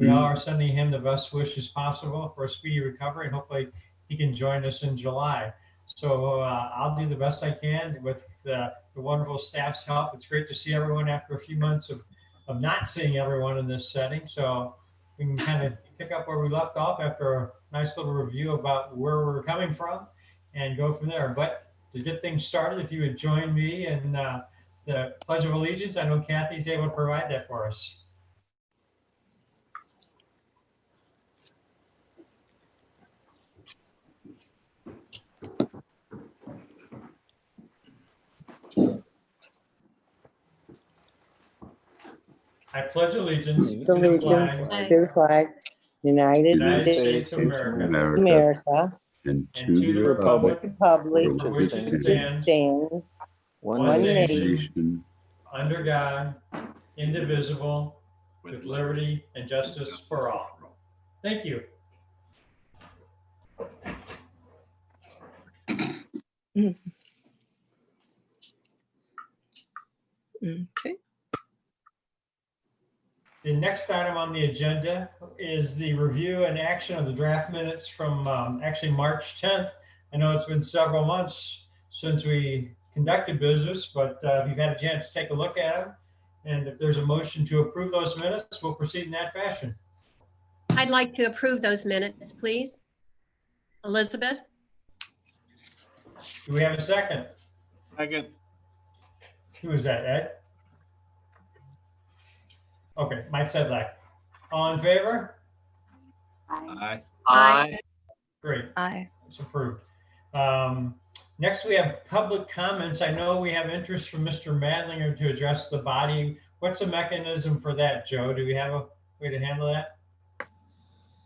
We all are sending him the best wishes possible for a speedy recovery, and hopefully he can join us in July. So I'll do the best I can with the wonderful staff's help. It's great to see everyone after a few months of not seeing everyone in this setting. So we can kind of pick up where we left off after a nice little review about where we're coming from and go from there. But to get things started, if you would join me in the Pledge of Allegiance. I know Kathy's able to provide that for us. I pledge allegiance to the flag, United States of America, and to the republic for which it stands, one nation, under God, indivisible, with liberty and justice for all. Thank you. Okay. The next item on the agenda is the review and action of the draft minutes from actually March 10th. I know it's been several months since we conducted business, but if you've had a chance to take a look at them, and if there's a motion to approve those minutes, we'll proceed in that fashion. I'd like to approve those minutes, please. Elizabeth? Do we have a second? Second. Who is that, Ed? Okay, Mike Setbacks. All in favor? Aye. Aye. Great. Aye. It's approved. Next, we have public comments. I know we have interest from Mr. Madlinger to address the body. What's the mechanism for that, Joe? Do we have a way to handle that?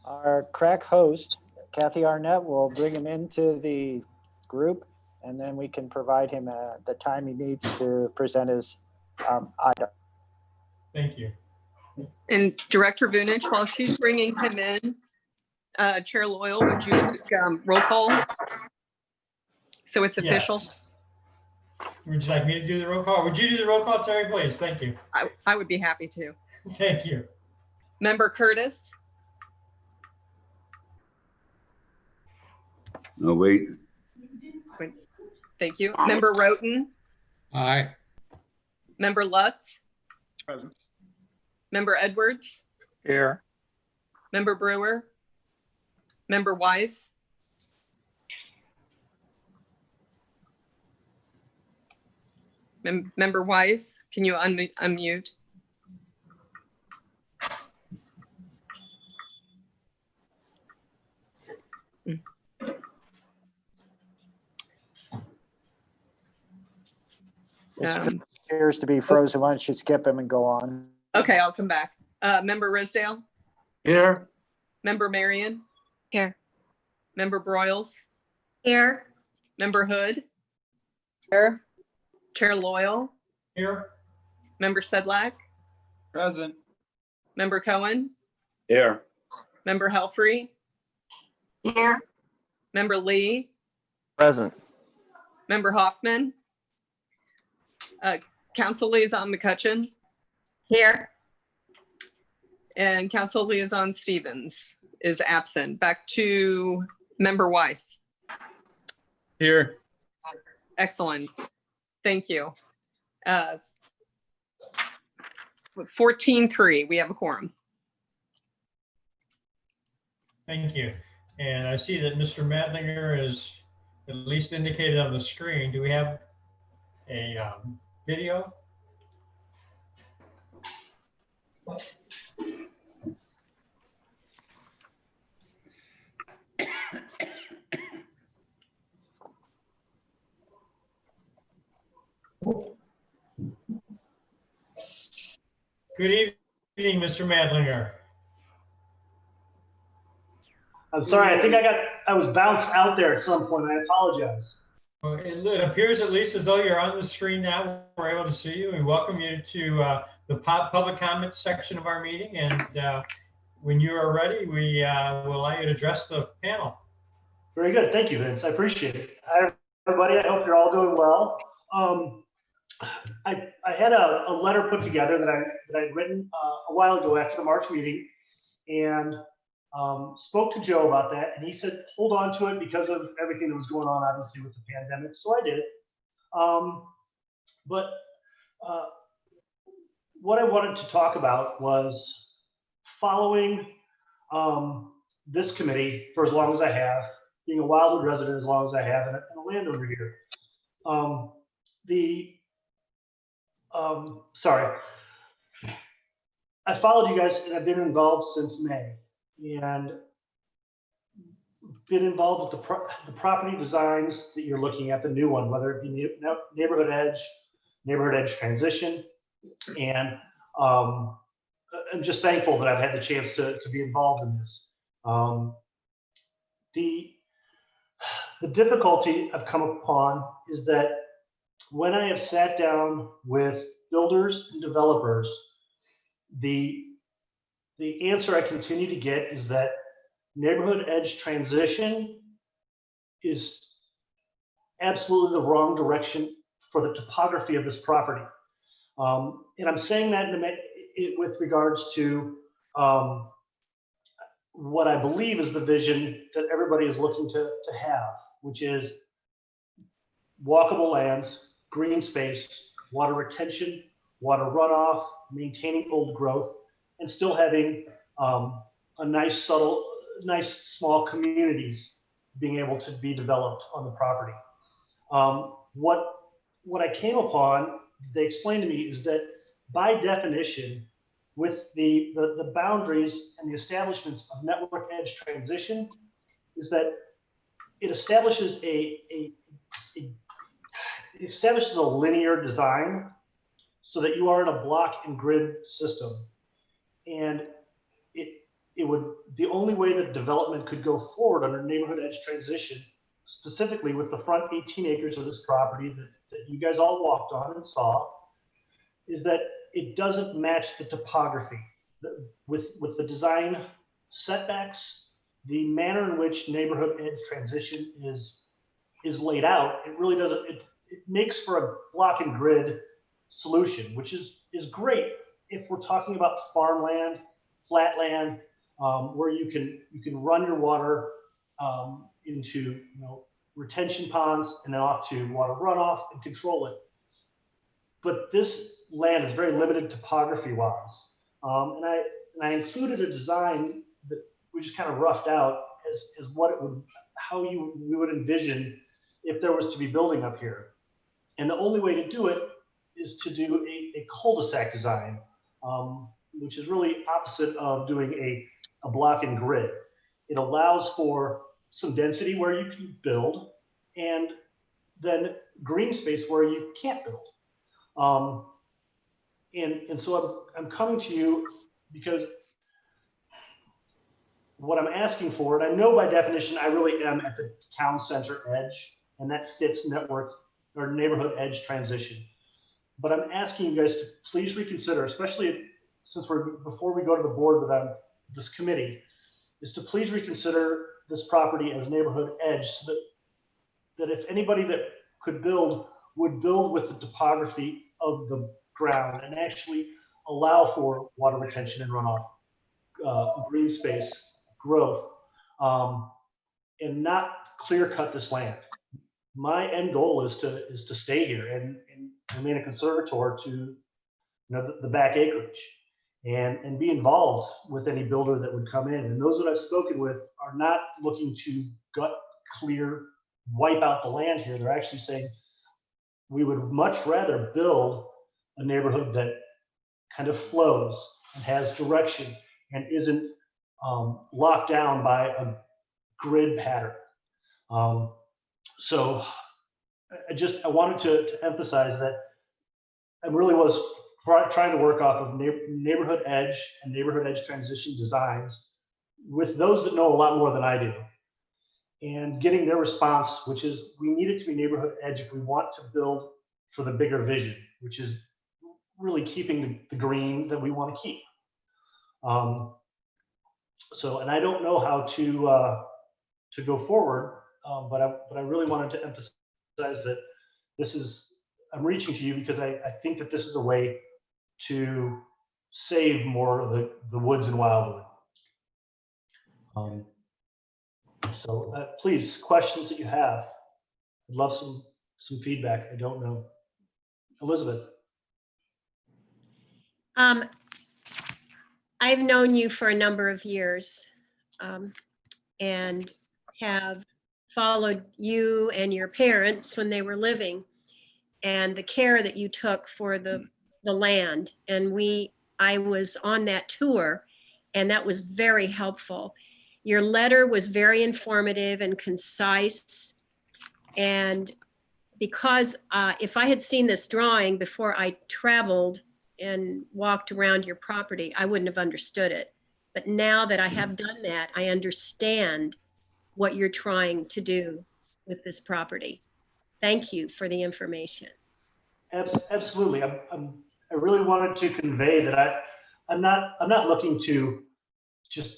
Our crack host, Kathy Arnett, will bring him into the group, and then we can provide him the time he needs to present his item. Thank you. And Director Vunich, while she's bringing him in, Chair Loyal, would you roll call? So it's official? Yes. Would you like me to do the roll call? Would you do the roll call, Terry, please? Thank you. I would be happy to. Thank you. Member Curtis? Oh, wait. Thank you. Member Roten? Aye. Member Lutz? Present. Member Edwards? Here. Member Brewer? Member Weiss? Member Weiss, can you unmute? This appears to be frozen. Why don't you skip him and go on? Okay, I'll come back. Member Risdale? Here. Member Marion? Here. Member Broyles? Here. Member Hood? Here. Chair Loyal? Here. Member Sedlak? Present. Member Cohen? Here. Member Helfrey? Here. Member Lee? Present. Member Hoffman? Council Liaison McCutcheon? Here. And Council Liaison Stevens is absent. Back to Member Weiss. Here. Excellent. Thank you. 14-3, we have a quorum. Thank you. And I see that Mr. Madlinger is at least indicated on the screen. Do we have a video? Good evening, Mr. Madlinger. I'm sorry, I was bounced out there at some point. I apologize. Well, it appears at least as though you're on the screen now. We're able to see you. We welcome you to the public comments section of our meeting. And when you are ready, we will allow you to address the panel. Very good. Thank you, Vince. I appreciate it. Hi, everybody. I hope you're all doing well. I had a letter put together that I'd written a while ago after the March meeting. and spoke to Joe about that, and he said, hold on to it because of everything that was going on, obviously, with the pandemic. So I did. But what I wanted to talk about was following this committee for as long as I have, being a Wildwood resident as long as I have, and a landowner here. Sorry. I followed you guys, and I've been involved since May, and been involved with the property designs that you're looking at, the new one, whether it be neighborhood edge transition, and I'm just thankful that I've had the chance to be involved in this. The difficulty I've come upon is that when I have sat down with builders and developers, the answer I continue to get is that neighborhood edge transition is absolutely the wrong direction for the topography of this property. And I'm saying that with regards to what I believe is the vision that everybody is looking to have, which is walkable lands, green space, water retention, water runoff, maintaining old growth, and still having nice small communities being able to be developed on the property. What I came upon, they explained to me, is that by definition, with the boundaries and the establishments of network edge transition, is that it establishes a linear design so that you are in a block and grid system. And the only way that development could go forward under neighborhood edge transition, specifically with the front 18 acres of this property that you guys all walked on and saw, is that it doesn't match the topography. With the design setbacks, the manner in which neighborhood edge transition is laid out, it really doesn't, it makes for a block and grid solution, which is great if we're talking about farmland, flat land, where you can run your water into retention ponds and then off to water runoff and control it. But this land is very limited topography wise, and I included a design that we just kind of roughed out as what it would, how we would envision if there was to be building up here. And the only way to do it is to do a cul-de-sac design, which is really opposite of doing a block and grid. It allows for some density where you can build, and then green space where you can't build. And so I'm coming to you because what I'm asking for, and I know by definition I really am at the town center edge, and that fits network or neighborhood edge transition. But I'm asking you guys to please reconsider, especially since before we go to the board with this committee, is to please reconsider this property as neighborhood edge, so that if anybody that could build would build with the topography of the ground and actually allow for water retention and runoff, green space, growth, and not clear cut this land. My end goal is to stay here and remain a conservator to the back acreage and be involved with any builder that would come in. And those that I've spoken with are not looking to gut clear, wipe out the land here. They're actually saying we would much rather build a neighborhood that kind of flows and has direction and isn't locked down by a grid pattern. So I wanted to emphasize that I really was trying to work off of neighborhood edge and neighborhood edge transition designs with those that know a lot more than I do, and getting their response, which is we need it to be neighborhood edge if we want to build for the bigger vision, which is really keeping the green that we want to keep. So, and I don't know how to go forward, but I really wanted to emphasize that I'm reaching to you because I think that this is a way to save more of the woods in Wildwood. So please, questions that you have. I'd love some feedback. I don't know. Elizabeth. I've known you for a number of years, and have followed you and your parents when they were living, and the care that you took for the land. And I was on that tour, and that was very helpful. Your letter was very informative and concise. And because if I had seen this drawing before I traveled and walked around your property, I wouldn't have understood it. But now that I have done that, I understand what you're trying to do with this property. Thank you for the information. Absolutely. I really wanted to convey that I'm not looking to just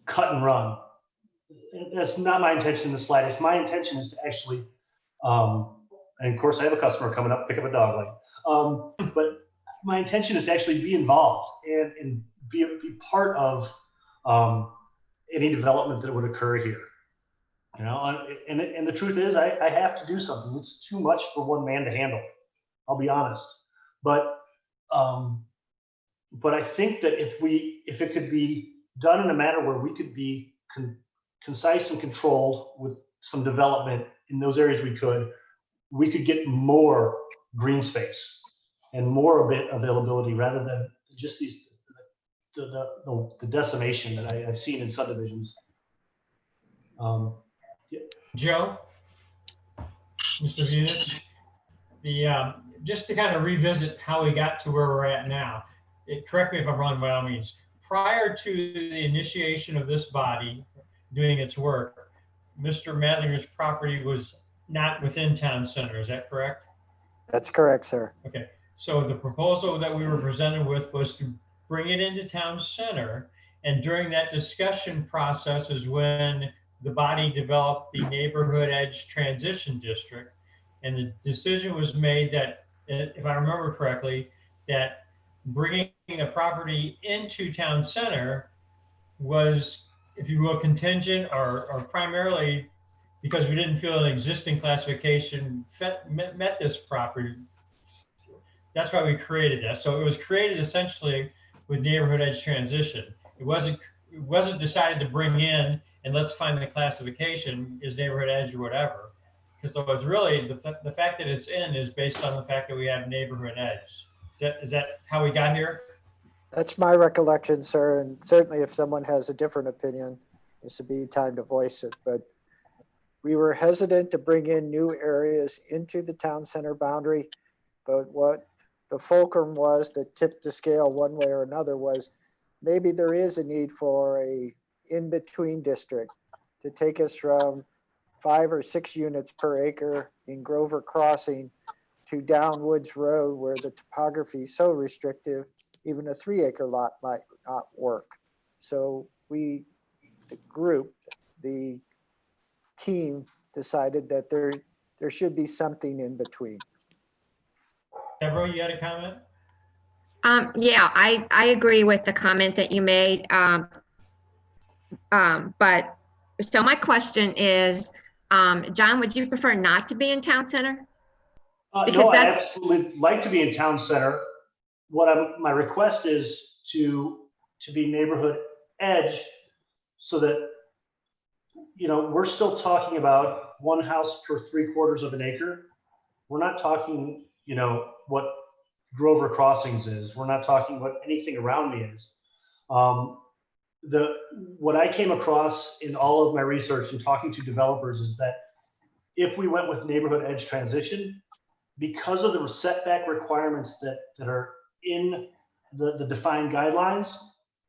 cut and run. That's not my intention in the slightest. My intention is to actually, and of course I have a customer coming up, pick up a dog leg. But my intention is to actually be involved and be part of any development that would occur here. You know, and the truth is, I have to do something. It's too much for one man to handle. I'll be honest, but I think that if it could be done in a manner where we could be concise and controlled with some development in those areas, we could get more green space and more availability rather than just the decimation that I've seen in subdivisions. Joe, Mr. Vunich, just to kind of revisit how we got to where we're at now. Correct me if I'm wrong by all means. Prior to the initiation of this body doing its work, Mr. Madlinger's property was not within town center. Is that correct? That's correct, sir. Okay. So the proposal that we were presented with was to bring it into town center. And during that discussion process is when the body developed the neighborhood edge transition district. And the decision was made that, if I remember correctly, that bringing the property into town center was, if you will, contingent or primarily because we didn't feel an existing classification met this property. That's why we created that. So it was created essentially with neighborhood edge transition. It wasn't decided to bring in and let's find the classification is neighborhood edge or whatever. Because so it's really the fact that it's in is based on the fact that we have neighborhood edge. Is that how we got here? That's my recollection, sir. And certainly if someone has a different opinion, this would be time to voice it. But we were hesitant to bring in new areas into the town center boundary. But what the fulcrum was that tipped the scale one way or another was maybe there is a need for a in-between district to take us from 5 or 6 units per acre in Grover Crossing to down Woods Road, where the topography is so restrictive, even a 3-acre lot might not work. So the group, the team decided that there should be something in between. Deborah, you had a comment? Yeah, I agree with the comment that you made. But so my question is, John, would you prefer not to be in town center? Because no, I absolutely like to be in town center. My request is to be neighborhood edge, so that, you know, we're still talking about one house per 3/4 of an acre. We're not talking, you know, what Grover Crossings is. We're not talking what anything around me is. What I came across in all of my research and talking to developers is that if we went with neighborhood edge transition, because of the setback requirements that are in the defined guidelines,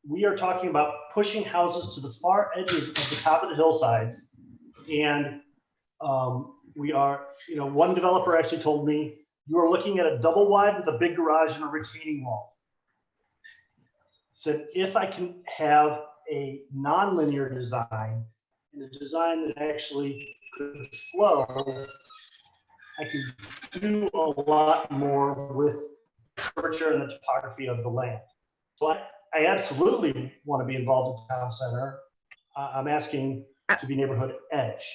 we are talking about pushing houses to the far edges of the top of the hillsides. And we are, you know, one developer actually told me, you are looking at a double wide with a big garage and a retaining wall. So if I can have a non-linear design and a design that actually could flow, I could do a lot more with curvature and the topography of the land. So I absolutely want to be involved in town center. I'm asking to be neighborhood edge.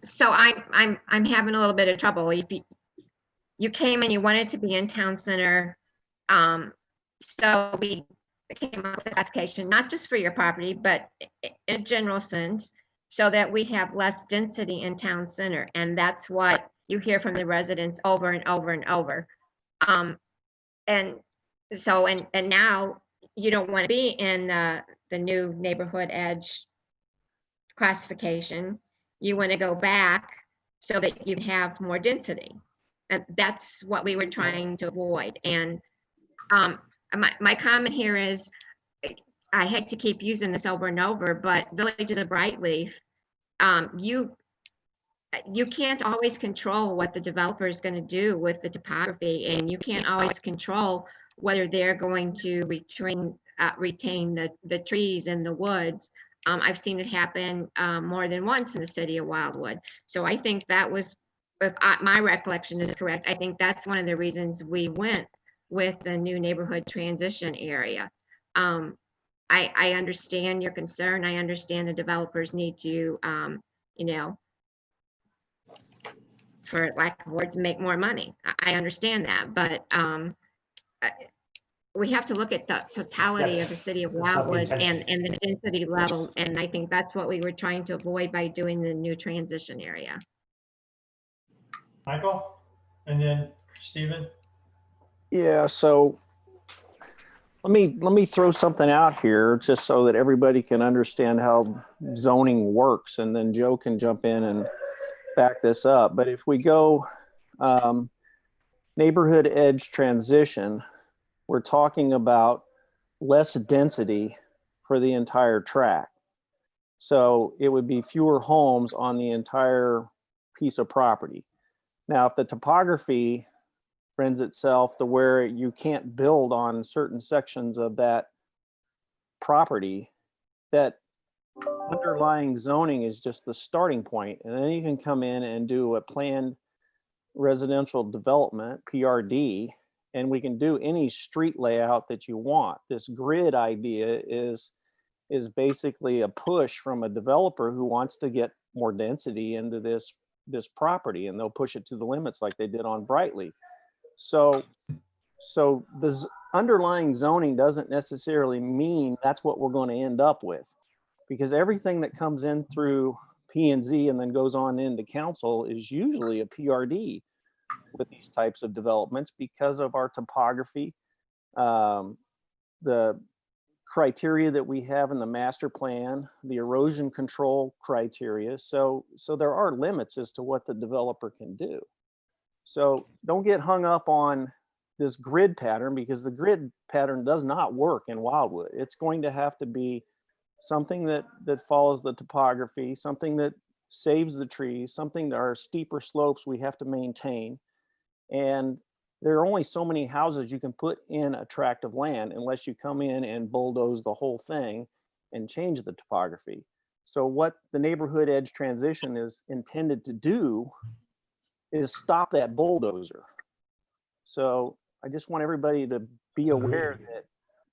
So I'm having a little bit of trouble. If you came and you wanted to be in town center, so we came up with a classification, not just for your property, but in a general sense, so that we have less density in town center. And that's what you hear from the residents over and over and over. And so, and now you don't want to be in the new neighborhood edge classification. You want to go back so that you have more density. And that's what we were trying to avoid. And my comment here is, I hate to keep using this over and over, but Villages of Brightleaf, you can't always control what the developer is going to do with the topography, and you can't always control whether they're going to retain the trees and the woods. I've seen it happen more than once in the city of Wildwood. So I think that was, if my recollection is correct, I think that's one of the reasons we went with the new neighborhood transition area. I understand your concern. I understand the developers need to, for lack of words, make more money. I understand that, but we have to look at the totality of the city of That's not the Wildwood and intention. the density level. And I think that's what we were trying to avoid by doing the new transition area. Michael, and then Stephen. Yeah, so let me throw something out here just so that everybody can understand how zoning works, and then Joe can jump in and back this up. But if we go neighborhood edge transition, we're talking about less density for the entire tract. So it would be fewer homes on the entire piece of property. Now, if the topography lends itself to where you can't build on certain sections of that property, that underlying zoning is just the starting point. And then you can come in and do a planned residential development, PRD, and we can do any street layout that you want. This grid idea is basically a push from a developer who wants to get more density into this property, and they'll push it to the limits like they did on Brightleaf. So the underlying zoning doesn't necessarily mean that's what we're going to end up with, because everything that comes in through P&Z and then goes on into council is usually a PRD with these types of developments because of our topography, the criteria that we have in the master plan, the erosion control criteria. So there are limits as to what the developer can do. So don't get hung up on this grid pattern, because the grid pattern does not work in Wildwood. It's going to have to be something that follows the topography, something that saves the trees, something that are steeper slopes we have to maintain. And there are only so many houses you can put in a tract of land unless you come in and bulldoze the whole thing and change the topography. So what the neighborhood edge transition is intended to do is stop that bulldozer. So I just want everybody to be aware that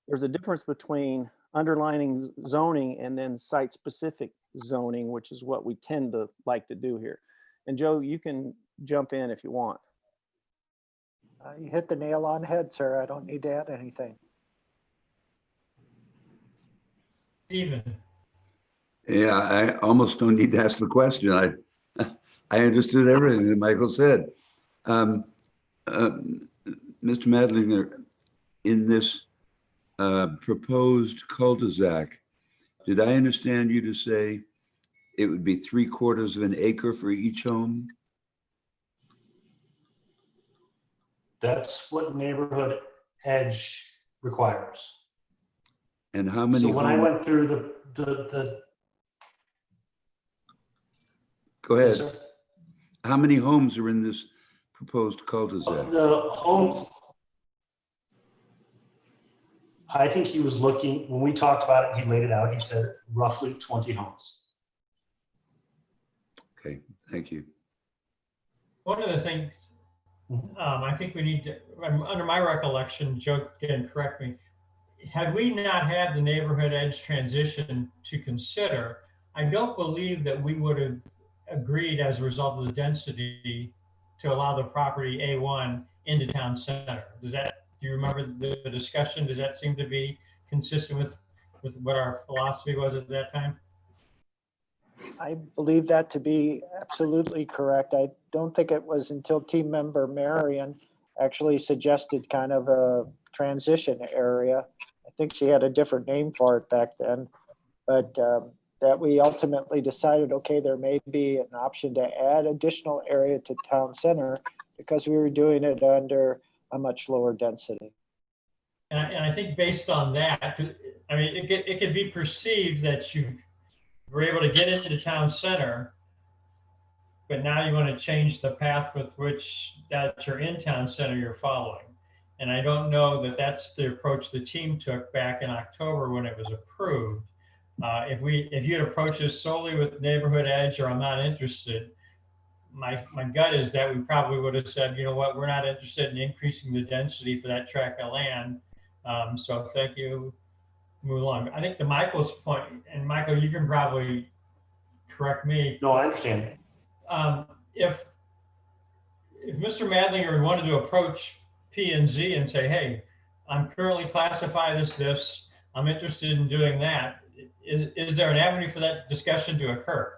there's a difference between underlining zoning and then site-specific zoning, which is what we tend to like to do here. And Joe, you can jump in if you want. You hit the nail on the head, sir. I don't need to add anything. Stephen. Yeah, I almost don't need to ask the question. I understood everything that Michael said. Mr. Madlinger, in this proposed cul-de-sac, did I understand you to say it would be 3/4 of an acre for each home? That's what neighborhood edge requires. And how many So when I homes? went through the Go yes, ahead. sir. How many homes are in this proposed cul-de-sac? The homes, I think he was looking, when we talked about it, he laid it out, he said roughly 20 homes. Okay, thank you. One of the things I think we need to, under my recollection, Joe can correct me, had we not had the neighborhood edge transition to consider, I don't believe that we would have agreed as a result of the density to allow the property A1 into town center. Do you remember the discussion? Does that seem to be consistent with what our philosophy was at that time? I believe that to be absolutely correct. I don't think it was until team member Marion actually suggested kind of a transition area. I think she had a different name for it back then, but that we ultimately decided, okay, there may be an option to add additional area to town center because we were doing it under a much lower density. And I think based on that, I mean, it could be perceived that you were able to get into town center, but now you want to change the path with which that you're in town center you're following. And I don't know that that's the approach the team took back in October when it was approved. If you had approached this solely with neighborhood edge or I'm not interested, my gut is that we probably would have said, you know what, we're not interested in increasing the density for that tract of land. So thank you, move along. I think to Michael's point, and Michael, you can probably correct me. No, I understand. If Mr. Madlinger wanted to approach P&Z and say, hey, I'm currently classified as this, I'm interested in doing that, is there an avenue for that discussion to occur?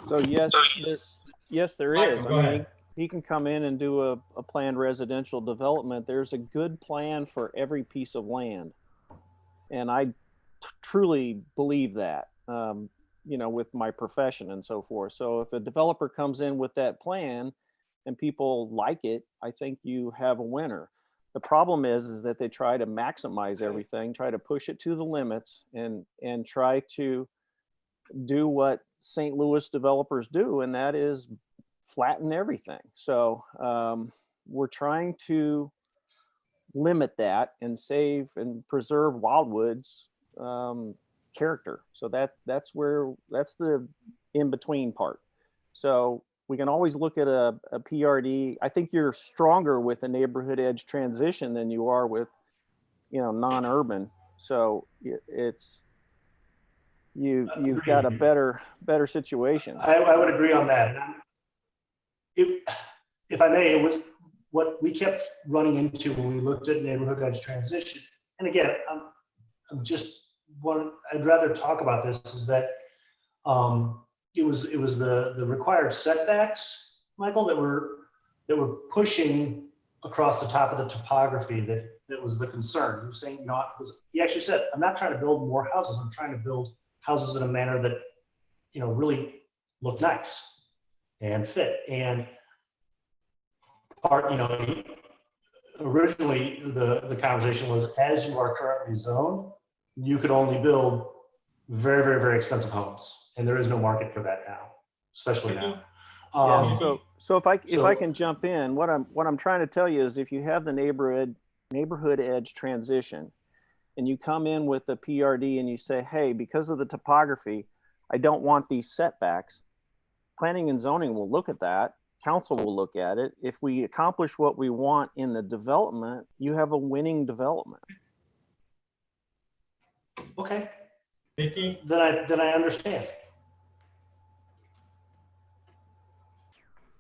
So yes, there is. Michael, go ahead. He can come in and do a planned residential development. There's a good plan for every piece of land. And I truly believe that, you know, with my profession and so forth. So if a developer comes in with that plan and people like it, I think you have a winner. The problem is that they try to maximize everything, try to push it to the limits and try to do what St. Louis developers do, and that is flatten everything. So we're trying to limit that and save and preserve Wildwood's character. So that's the in-between part. So we can always look at a PRD. I think you're stronger with a neighborhood edge transition than you are with, you know, non-urban. So you've got a better situation. I would agree on that. If I may, it was what we kept running into when we looked at neighborhood edge transition. And again, I'd rather talk about this is that it was the required setbacks, Michael, that were pushing across the top of the topography that was the concern. He was saying, he actually said, I'm not trying to build more houses. I'm trying to build houses in a manner that, you know, really look nice and fit. And originally the conversation was, as you are currently zoned, you could only build very, very, very expensive homes. And there is no market for that now, especially now. So if I can jump in, what I'm trying to tell you is if you have the neighborhood edge transition and you come in with a PRD and you say, hey, because of the topography, I don't want these setbacks, planning and zoning will look at that. Council will look at it. If we accomplish what we want in the development, you have a winning development. Okay. Vicky? Then I understand.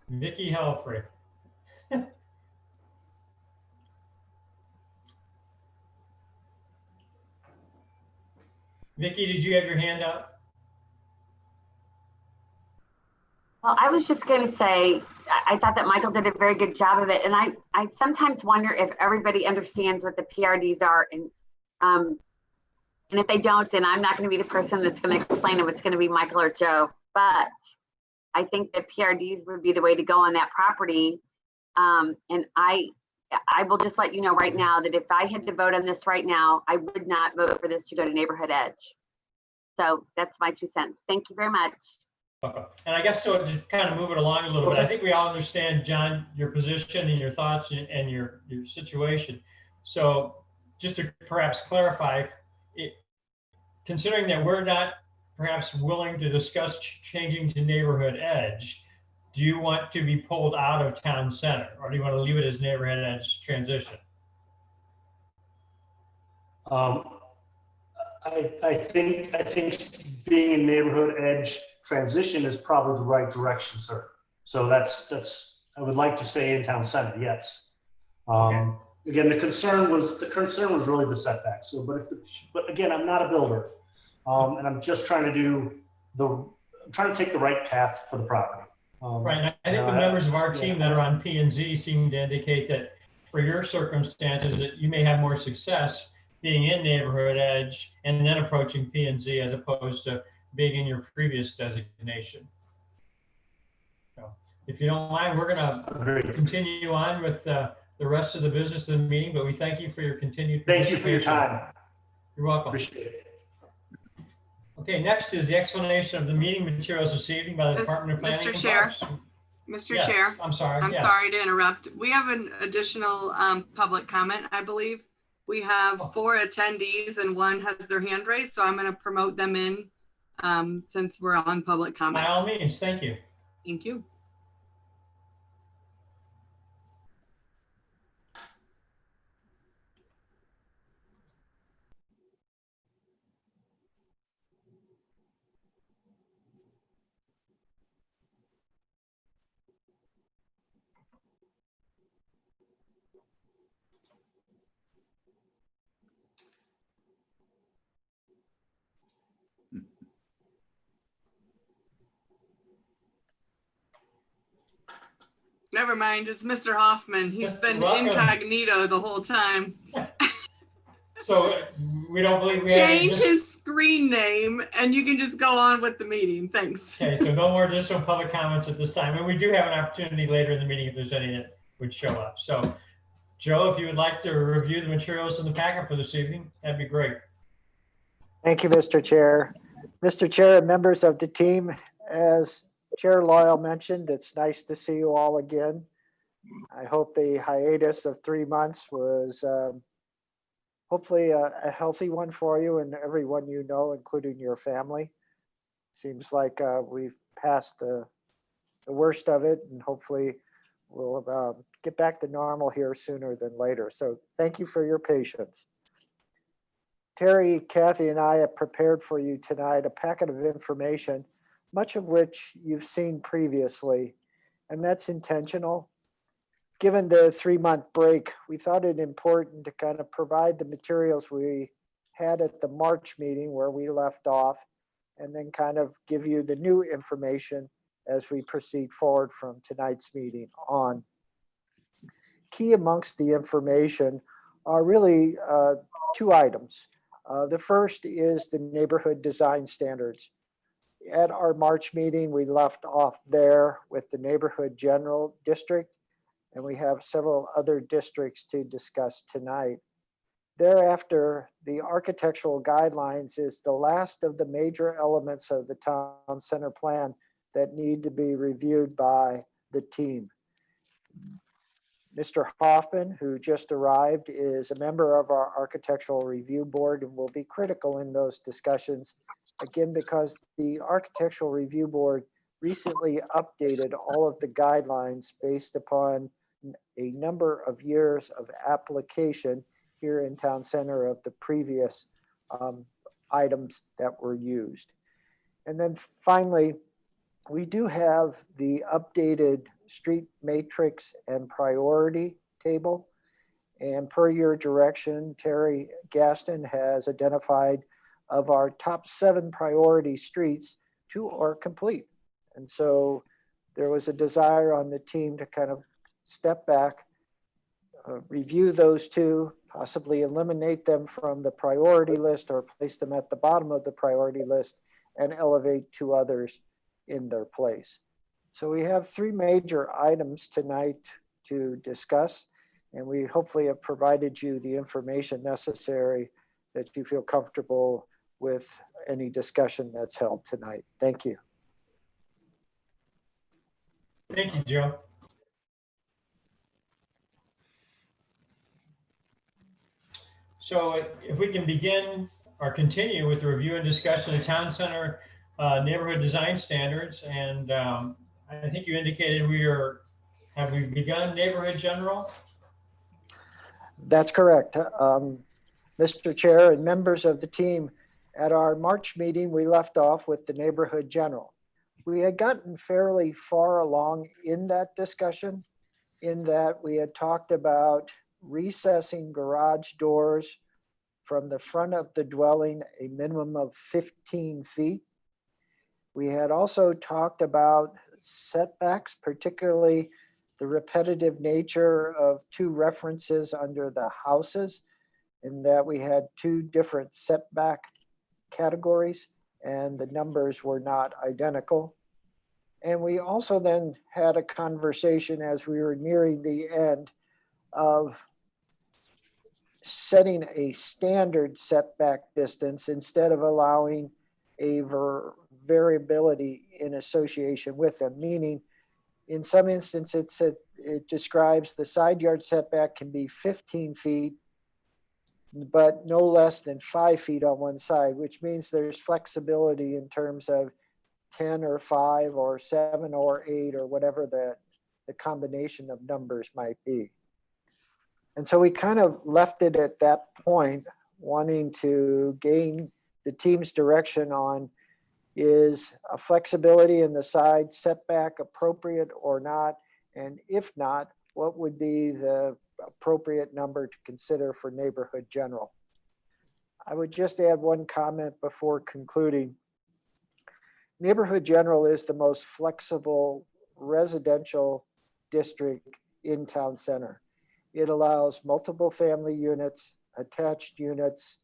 Vicky Helfrey. Vicky, did you have your hand up? Well, I was just going to say, I thought that Michael did a very good job of it. And I sometimes wonder if everybody understands what the PRDs are. And if they don't, then I'm not going to be the person that's going to explain it. It's going to be Michael or Joe. But I think that PRDs would be the way to go on that property. And I will just let you know right now that if I had to vote on this right now, I would not vote for this to go to neighborhood edge. So that's my 2 cents. Thank you very much. Okay. And I guess so to kind of move it along a little bit, I think we all understand, John, your position and your thoughts and your situation. So just to perhaps clarify, considering that we're not perhaps willing to discuss changing to neighborhood edge, do you want to be pulled out of town center or do you want to leave it as neighborhood edge transition? I think being in neighborhood edge transition is probably the right direction, sir. So I would like to stay in town center, yes. Again, the concern was really the setback. So, but again, I'm not a builder, and I'm just trying to take the right path for the property. Right, and I think the members of our team that are on P and Z seem to indicate that for your circumstances that you may have more success being in neighborhood edge and then approaching P and Z as opposed to being in your previous designation. So if you don't mind, we're gonna continue on with the rest of the business of the meeting, but we thank you for your continued participation. Thank you for your time. You're welcome. Appreciate it. Okay, next is the explanation of the meeting materials this evening by the Department of Planning Mr. and Chair. Parks. Mr. Yes, Chair. I'm sorry. I'm yes. sorry to interrupt. We have an additional public comment, I believe. We have 4 attendees and 1 has their hand raised, so I'm going to promote them in since we're on public comment. By all means, thank you. Thank you. Never mind, it's Mr. Hoffman. He's been incognito the whole time. So we don't believe we change his screen name and you can just go on with the meeting. Thanks. Okay, so no more additional public comments at this time. And we do have an opportunity later in the meeting if there's any that would show up. So Joe, if you would like to review the materials in the packet for this evening, that'd be great. Thank you, Mr. Chair. Mr. Chair and members of the team, as Chair Loyal mentioned, it's nice to see you all again. I hope the hiatus of 3 months was hopefully a healthy one for you and everyone you know, including your family. Seems like we've passed the worst of it, and hopefully we'll get back to normal here sooner than later. So thank you for your patience. Terry, Kathy, and I have prepared for you tonight a packet of information, much of which you've seen previously, and that's intentional. Given the 3-month break, we thought it important to kind of provide the materials we had at the March meeting where we left off, and then kind of give you the new information as we proceed forward from tonight's meeting on. Key amongst the information are really 2 items. The first is the neighborhood design standards. At our March meeting, we left off there with the neighborhood general district, and we have several other districts to discuss tonight. Thereafter, the architectural guidelines is the last of the major elements of the town center plan that need to be reviewed by the team. Mr. Hoffman, who just arrived, is a member of our architectural review board and will be critical in those discussions, again, because the architectural review board recently updated all of the guidelines based upon a number of years of application here in town center of the previous items that were used. And then finally, we do have the updated street matrix and priority table. And per your direction, Terry Gaston has identified of our top 7 priority streets, 2 are complete. And so there was a desire on the team to kind of step back, review those 2, possibly eliminate them from the priority list or place them at the bottom of the priority list and elevate 2 others in their place. So we have 3 major items tonight to discuss, and we hopefully have provided you the information necessary that you feel comfortable with any discussion that's held tonight. Thank you. Thank you, Joe. So if we can begin or continue with the review and discussion of the town center neighborhood design standards. And I think you indicated have we begun neighborhood general? That's correct. Mr. Chair and members of the team, at our March meeting, we left off with the neighborhood general. We had gotten fairly far along in that discussion, in that we had talked about recessing garage doors from the front of the dwelling a minimum of 15 feet. We had also talked about setbacks, particularly the repetitive nature of two references under the houses, in that we had two different setback categories and the numbers were not identical. And we also then had a conversation as we were nearing the end of setting a standard setback distance instead of allowing a variability in association with them, meaning in some instances it describes the side yard setback can be 15 feet, but no less than 5 feet on one side, which means there's flexibility in terms of 10 or 5 or 7 or 8 or whatever the combination of numbers might be. And so we kind of left it at that point, wanting to gain the team's direction on, is a flexibility in the side setback appropriate or not? And if not, what would be the appropriate number to consider for neighborhood general? I would just add one comment before concluding. Neighborhood general is the most flexible residential district in town center. It allows multiple family units, attached units,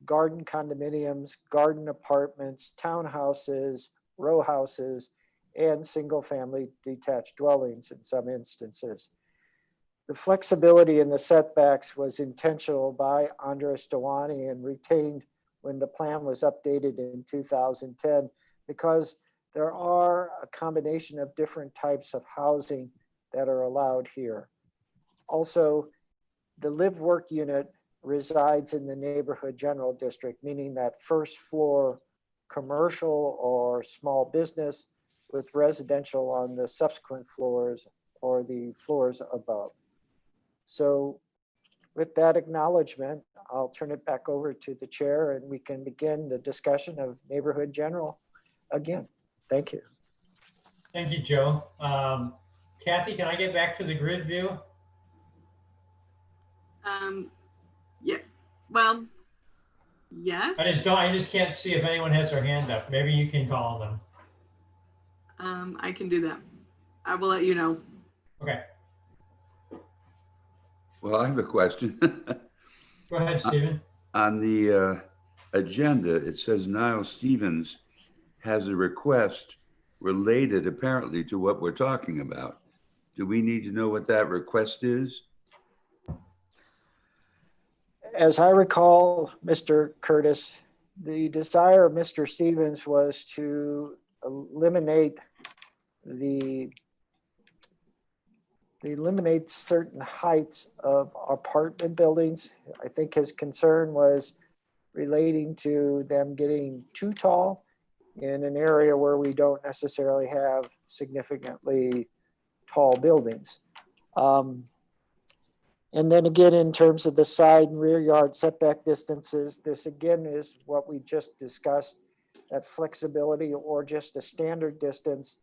garden condominiums, garden apartments, townhouses, row houses, and single family detached dwellings in some instances. The flexibility in the setbacks was intentional by Andres Dewani and retained when the plan was updated in 2010, because there are a combination of different types of housing that are allowed here. Also, the live work unit resides in the neighborhood general district, meaning that first floor commercial or small business with residential on the subsequent floors or the floors above. So with that acknowledgement, I'll turn it back over to the chair and we can begin the discussion of neighborhood general again. Thank you. Thank you, Joe. Kathy, can I get back to the grid view? Yeah, well, yes. I just can't see if anyone has their hand up. Maybe you can call them. I can do that. I will let you know. Okay, Well, I have a question. go ahead, Stephen. On the agenda, it says Niall Stevens has a request related apparently to what we're talking about. Do we need to know what that request is? As I recall, Mr. Curtis, the desire of Mr. Stevens was to eliminate certain heights of apartment buildings. I think his concern was relating to them getting too tall in an area where we don't necessarily have significantly tall buildings. And then again, in terms of the side and rear yard setback distances, this again is what we just discussed, that flexibility or just a standard distance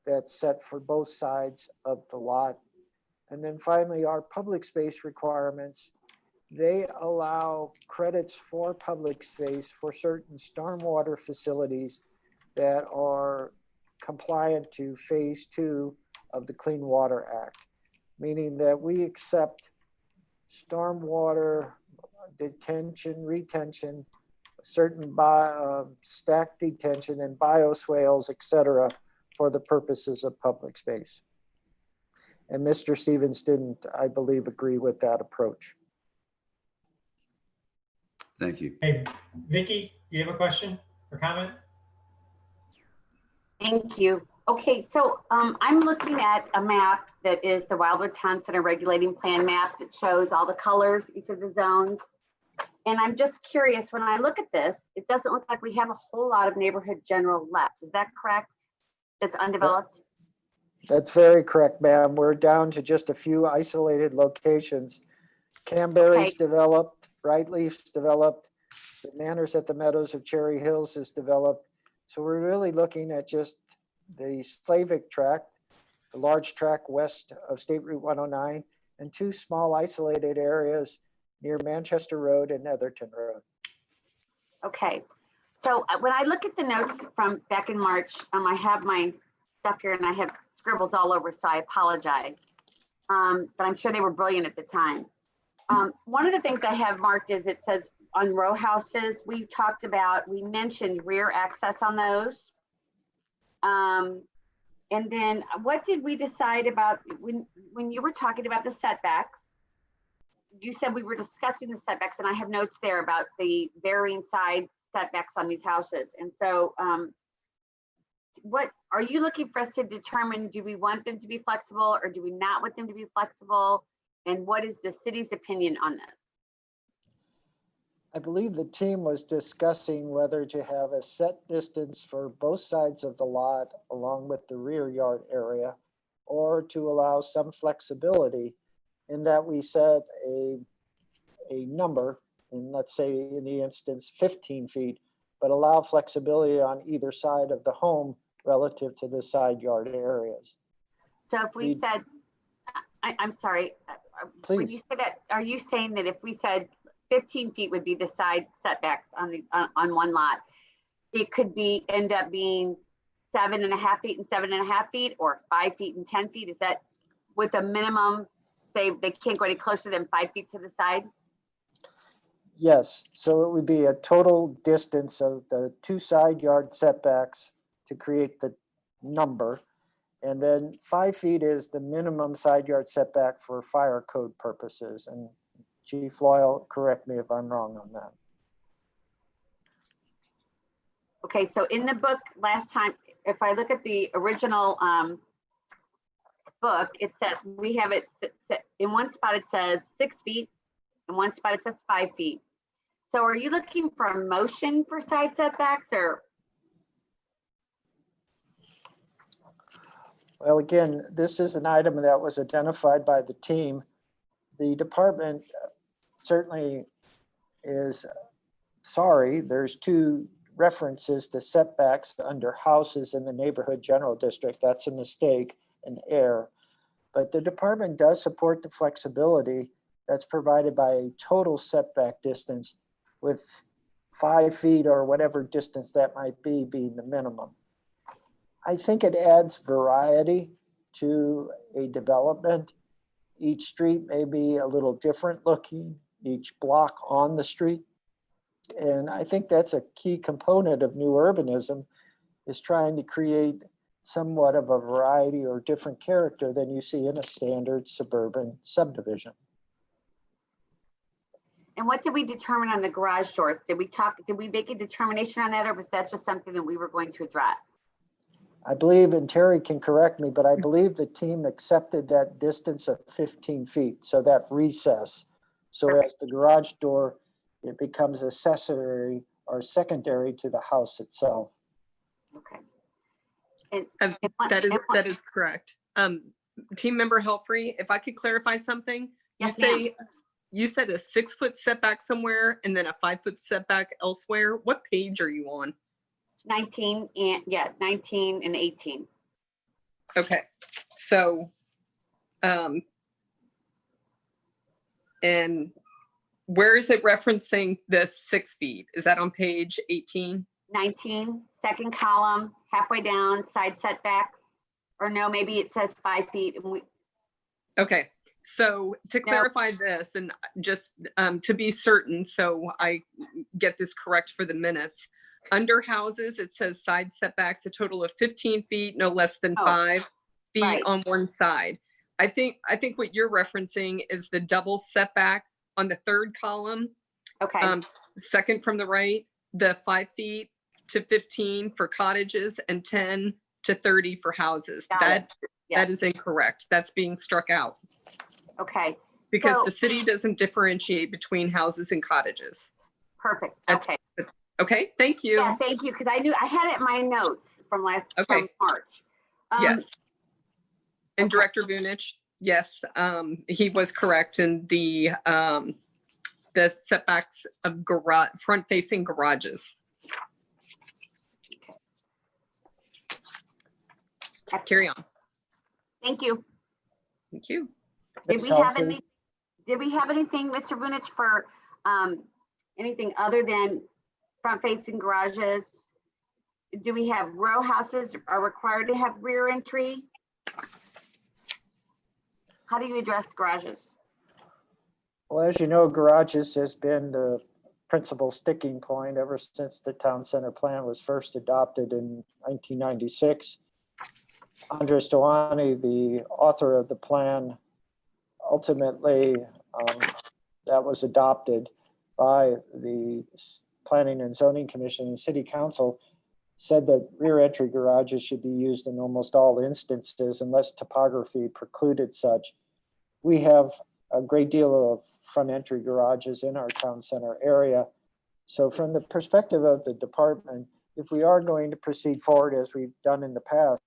that's set for both sides of the lot. And then finally, our public space requirements, they allow credits for public space for certain stormwater facilities that are compliant to phase 2 of the Clean Water Act, meaning that we accept stormwater detention, retention, certain stack detention and bioswales, et cetera, for the purposes of public space. And Mr. Stevens didn't, I believe, agree with that approach. Thank you. Hey, Vicky, you have a question or comment? Thank you. Okay, so I'm looking at a map that is the Wildwood Town Center Regulating Plan map that shows all the colors, each of the zones. And I'm just curious, when I look at this, it doesn't look like we have a whole lot of neighborhood general left. Is that correct? That's undeveloped? That's very correct, ma'am. We're down to just a few isolated locations. Canberry's developed, Brightleaf's developed. The Manors at the Meadows of Cherry Hills is developed. So we're really looking at just the Slavic tract, the large tract west of State Route 109, and 2 small isolated areas near Manchester Road and Netherton Road. Okay. So when I look at the notes from back in March, I have my stuff here and I have scribbles all over, so I apologize. But I'm sure they were brilliant at the time. One of the things I have marked is it says on row houses, we mentioned rear access on those. And then what did we decide about when you were talking about the setbacks? You said we were discussing the setbacks, and I have notes there about the varying side setbacks on these houses. And so what are you looking for us to determine? Do we want them to be flexible or do we not want them to be flexible? And what is the city's opinion on this? I believe the team was discussing whether to have a set distance for both sides of the lot along with the rear yard area, or to allow some flexibility in that we set a number, and let's say in the instance 15 feet, but allow flexibility on either side of the home relative to the side yard areas. So if we said, I'm sorry, Please. when you said that, are you saying that if we said 15 feet would be the side setbacks on one lot, it could end up being 7.5 feet and 7.5 feet, or 5 feet and 10 feet? Is that with a minimum, say they can't go any closer than 5 feet to the side? Yes, so it would be a total distance of the 2 side yard setbacks to create the number. And then 5 feet is the minimum side yard setback for fire code purposes. And Chief Loyal, correct me if I'm wrong on that. Okay, so in the book last time, if I look at the original book, it says we have it in one spot, it says 6 feet, in one spot it says 5 feet. So are you looking for a motion for side setbacks, or? Well, again, this is an item that was identified by the team. The department certainly is sorry. There's 2 references to setbacks under houses in the neighborhood general district. That's a mistake, an error. But the department does support the flexibility that's provided by a total setback distance, with 5 feet or whatever distance that might be being the minimum. I think it adds variety to a development. Each street may be a little different looking, each block on the street. And I think that's a key component of new urbanism, is trying to create somewhat of a variety or different character than you see in a standard suburban subdivision. And what did we determine on the garage doors? Did we make a determination on that, or was that just something that we were going to address? I believe, and Terry can correct me, but I believe the team accepted that distance of 15 feet. So that recess. So Perfect. as the garage door, it becomes accessory or secondary to the house itself. Okay. And That is correct. Team member Helfrey, if I could clarify something, Yes, ma'am. you said a 6 foot setback somewhere and then a 5 foot setback elsewhere. What page are you on? 19 and 18. Okay, so, and where is it referencing the 6 feet? Is that on page 18? 19, second column, halfway down, side setbacks. Or no, maybe it says 5 feet. And Okay, so to clarify this, and just to be certain, so I get this correct for the minutes, under houses, it says side setbacks, a total of 15 feet, no less than 5 feet right. on one side. I think what you're referencing is the double setback on the 3rd column. Okay. Second from the right, the 5 feet to 15 for cottages and 10 to 30 for houses. That is incorrect. That's being struck out. Okay. Because So- the city doesn't differentiate between houses and cottages. Perfect. Okay. Okay, thank you. Yeah, thank you. Because I had it in my notes from from March. Yes. And okay. Director Vunich, yes, he was correct in the the setbacks of garage, front-facing garages. Carry on. Thank you. Thank you. Did Ms. we have Helfrich? anything, Mr. Vunich, for anything other than front-facing garages? Do we have row houses are required to have rear entry? How do you address garages? Well, as you know, garages has been the principal sticking point ever since the town center plan was first adopted in 1996. Andres Doani, the author of the plan, ultimately that was adopted by the Planning and Zoning Commission and City Council, said that rear entry garages should be used in almost all instances unless topography precluded such. We have a great deal of front entry garages in our town center area. So from the perspective of the department, if we are going to proceed forward as we've done in the past,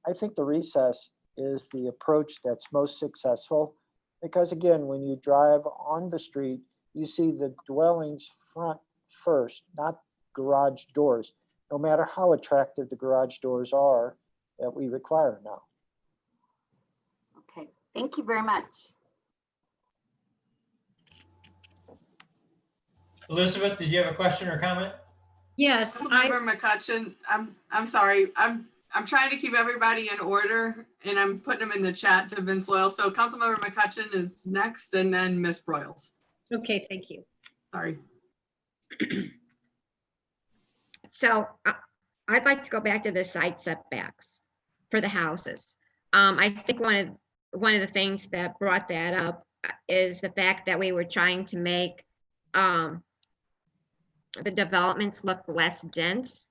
I think the recess is the approach that's most successful. Because again, when you drive on the street, you see the dwellings front first, not garage doors, no matter how attractive the garage doors are that we require now. Okay, thank you very much. Elizabeth, did you have a question or comment? Yes, Councilmember McCutcheon, I'm sorry. I'm trying to keep everybody in order and I'm putting them in the chat to Vince Loyal. So Councilmember McCutcheon is next and then Miss Broyles. okay, thank you. Sorry. So I'd like to go back to the side setbacks for the houses. I think one of the things that brought that up is the fact that we were trying to make the developments look less dense.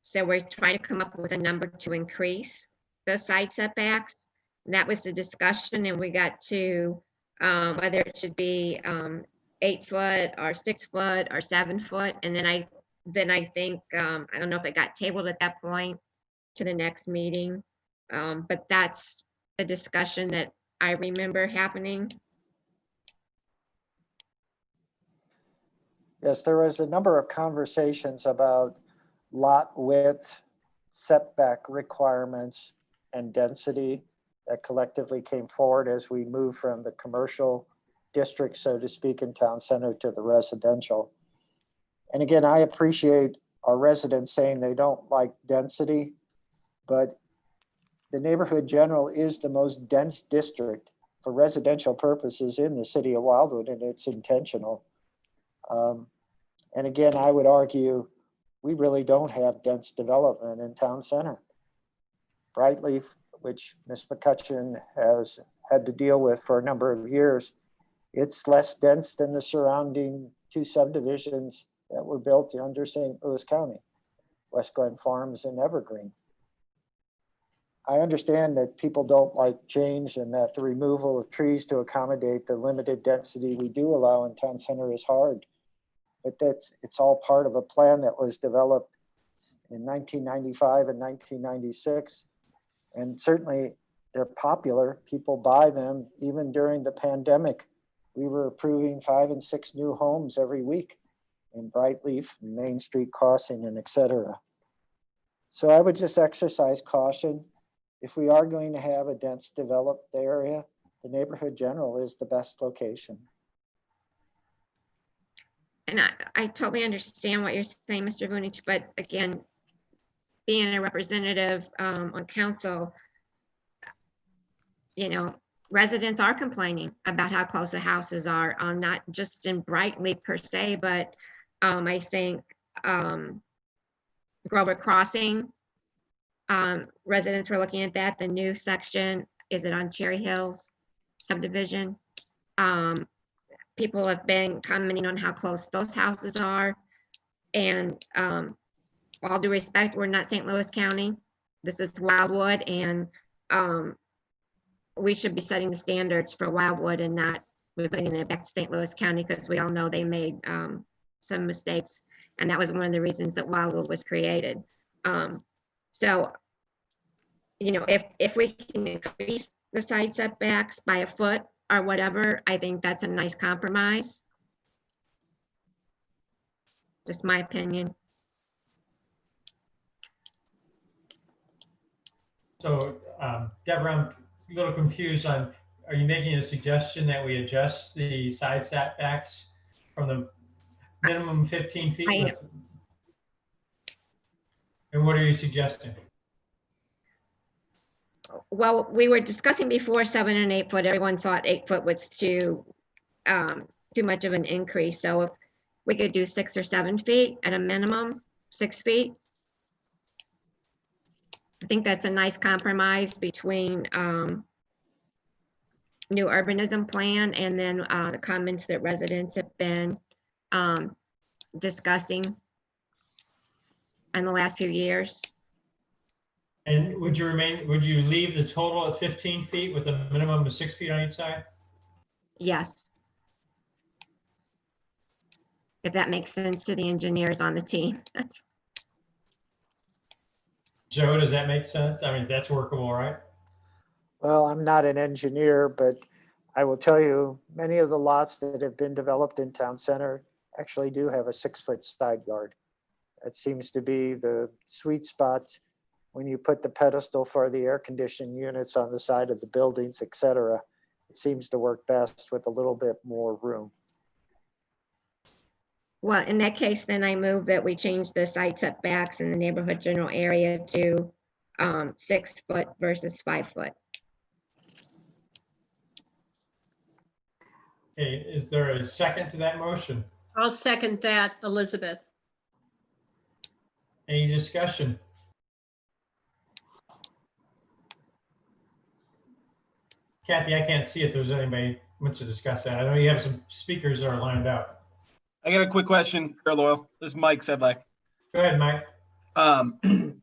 So we're trying to come up with a number to increase the side setbacks. And that was the discussion, and we got to whether it should be 8 foot or 6 foot or 7 foot. And then I think, I don't know if it got tabled at that point to the next meeting, but that's the discussion that I remember happening. Yes, there was a number of conversations about lot width, setback requirements, and density that collectively came forward as we moved from the commercial district, so to speak, in town center to the residential. And again, I appreciate our residents saying they don't like density, but the neighborhood general is the most dense district for residential purposes in the city of Wildwood, and it's intentional. And again, I would argue we really don't have dense development in town center. Brightleaf, which Ms. McCutcheon has had to deal with for a number of years, it's less dense than the surrounding 2 subdivisions that were built under St. Louis County, West Glen Farms and Evergreen. I understand that people don't like change and that the removal of trees to accommodate the limited density we do allow in town center is hard. But it's all part of a plan that was developed in 1995 and 1996. And certainly they're popular. People buy them. Even during the pandemic, we were approving 5 and 6 new homes every week in Brightleaf, Main Street Crossing, and et cetera. So I would just exercise caution. If we are going to have a dense developed area, the neighborhood general is the best location. And I totally understand what you're saying, Mr. Vunich, but again, being a representative on council, you know, residents are complaining about how close the houses are, not just in Brightleaf per se, but I think Grover Crossing, residents were looking at that. The new section, is it on Cherry Hills subdivision? People have been commenting on how close those houses are. And all due respect, we're not St. Louis County. This is Wildwood, and we should be setting the standards for Wildwood and not bringing it back to St. Louis County, because we all know they made some mistakes. And that was one of the reasons that Wildwood was created. So, you know, if we can increase the side setbacks by a foot or whatever, I think that's a nice compromise. Just my opinion. So, Deborah, I'm a little confused on, are you making a suggestion that we adjust the side setbacks from the minimum 15 feet? I am. And what are you suggesting? Well, we were discussing before 7 and 8 foot. Everyone thought 8 foot was too much of an increase. So if we could do 6 or 7 feet at a minimum, 6 feet. I think that's a nice compromise between new urbanism plan and then the comments that residents have been discussing in the last few years. And would you leave the total at 15 feet with a minimum of 6 feet on each side? Yes. If that makes sense to the engineers on the team. Joe, does that make sense? I mean, that's workable, right? Well, I'm not an engineer, but I will tell you, many of the lots that have been developed in town center actually do have a 6-foot side yard. That seems to be the sweet spot when you put the pedestal for the air conditioning units on the side of the buildings, et cetera. It seems to work best with a little bit more room. Well, in that case, then I move that we change the side setbacks in the neighborhood general area to 6 foot versus 5 foot. Okay, is there a second to that motion? I'll second that, Elizabeth. Any discussion? Kathy, I can't see if there's anybody who wants to discuss that. I know you have some speakers that are lined up. I got a quick question, Earl Oil. This is Mike Sedlak. Go ahead, Mike. So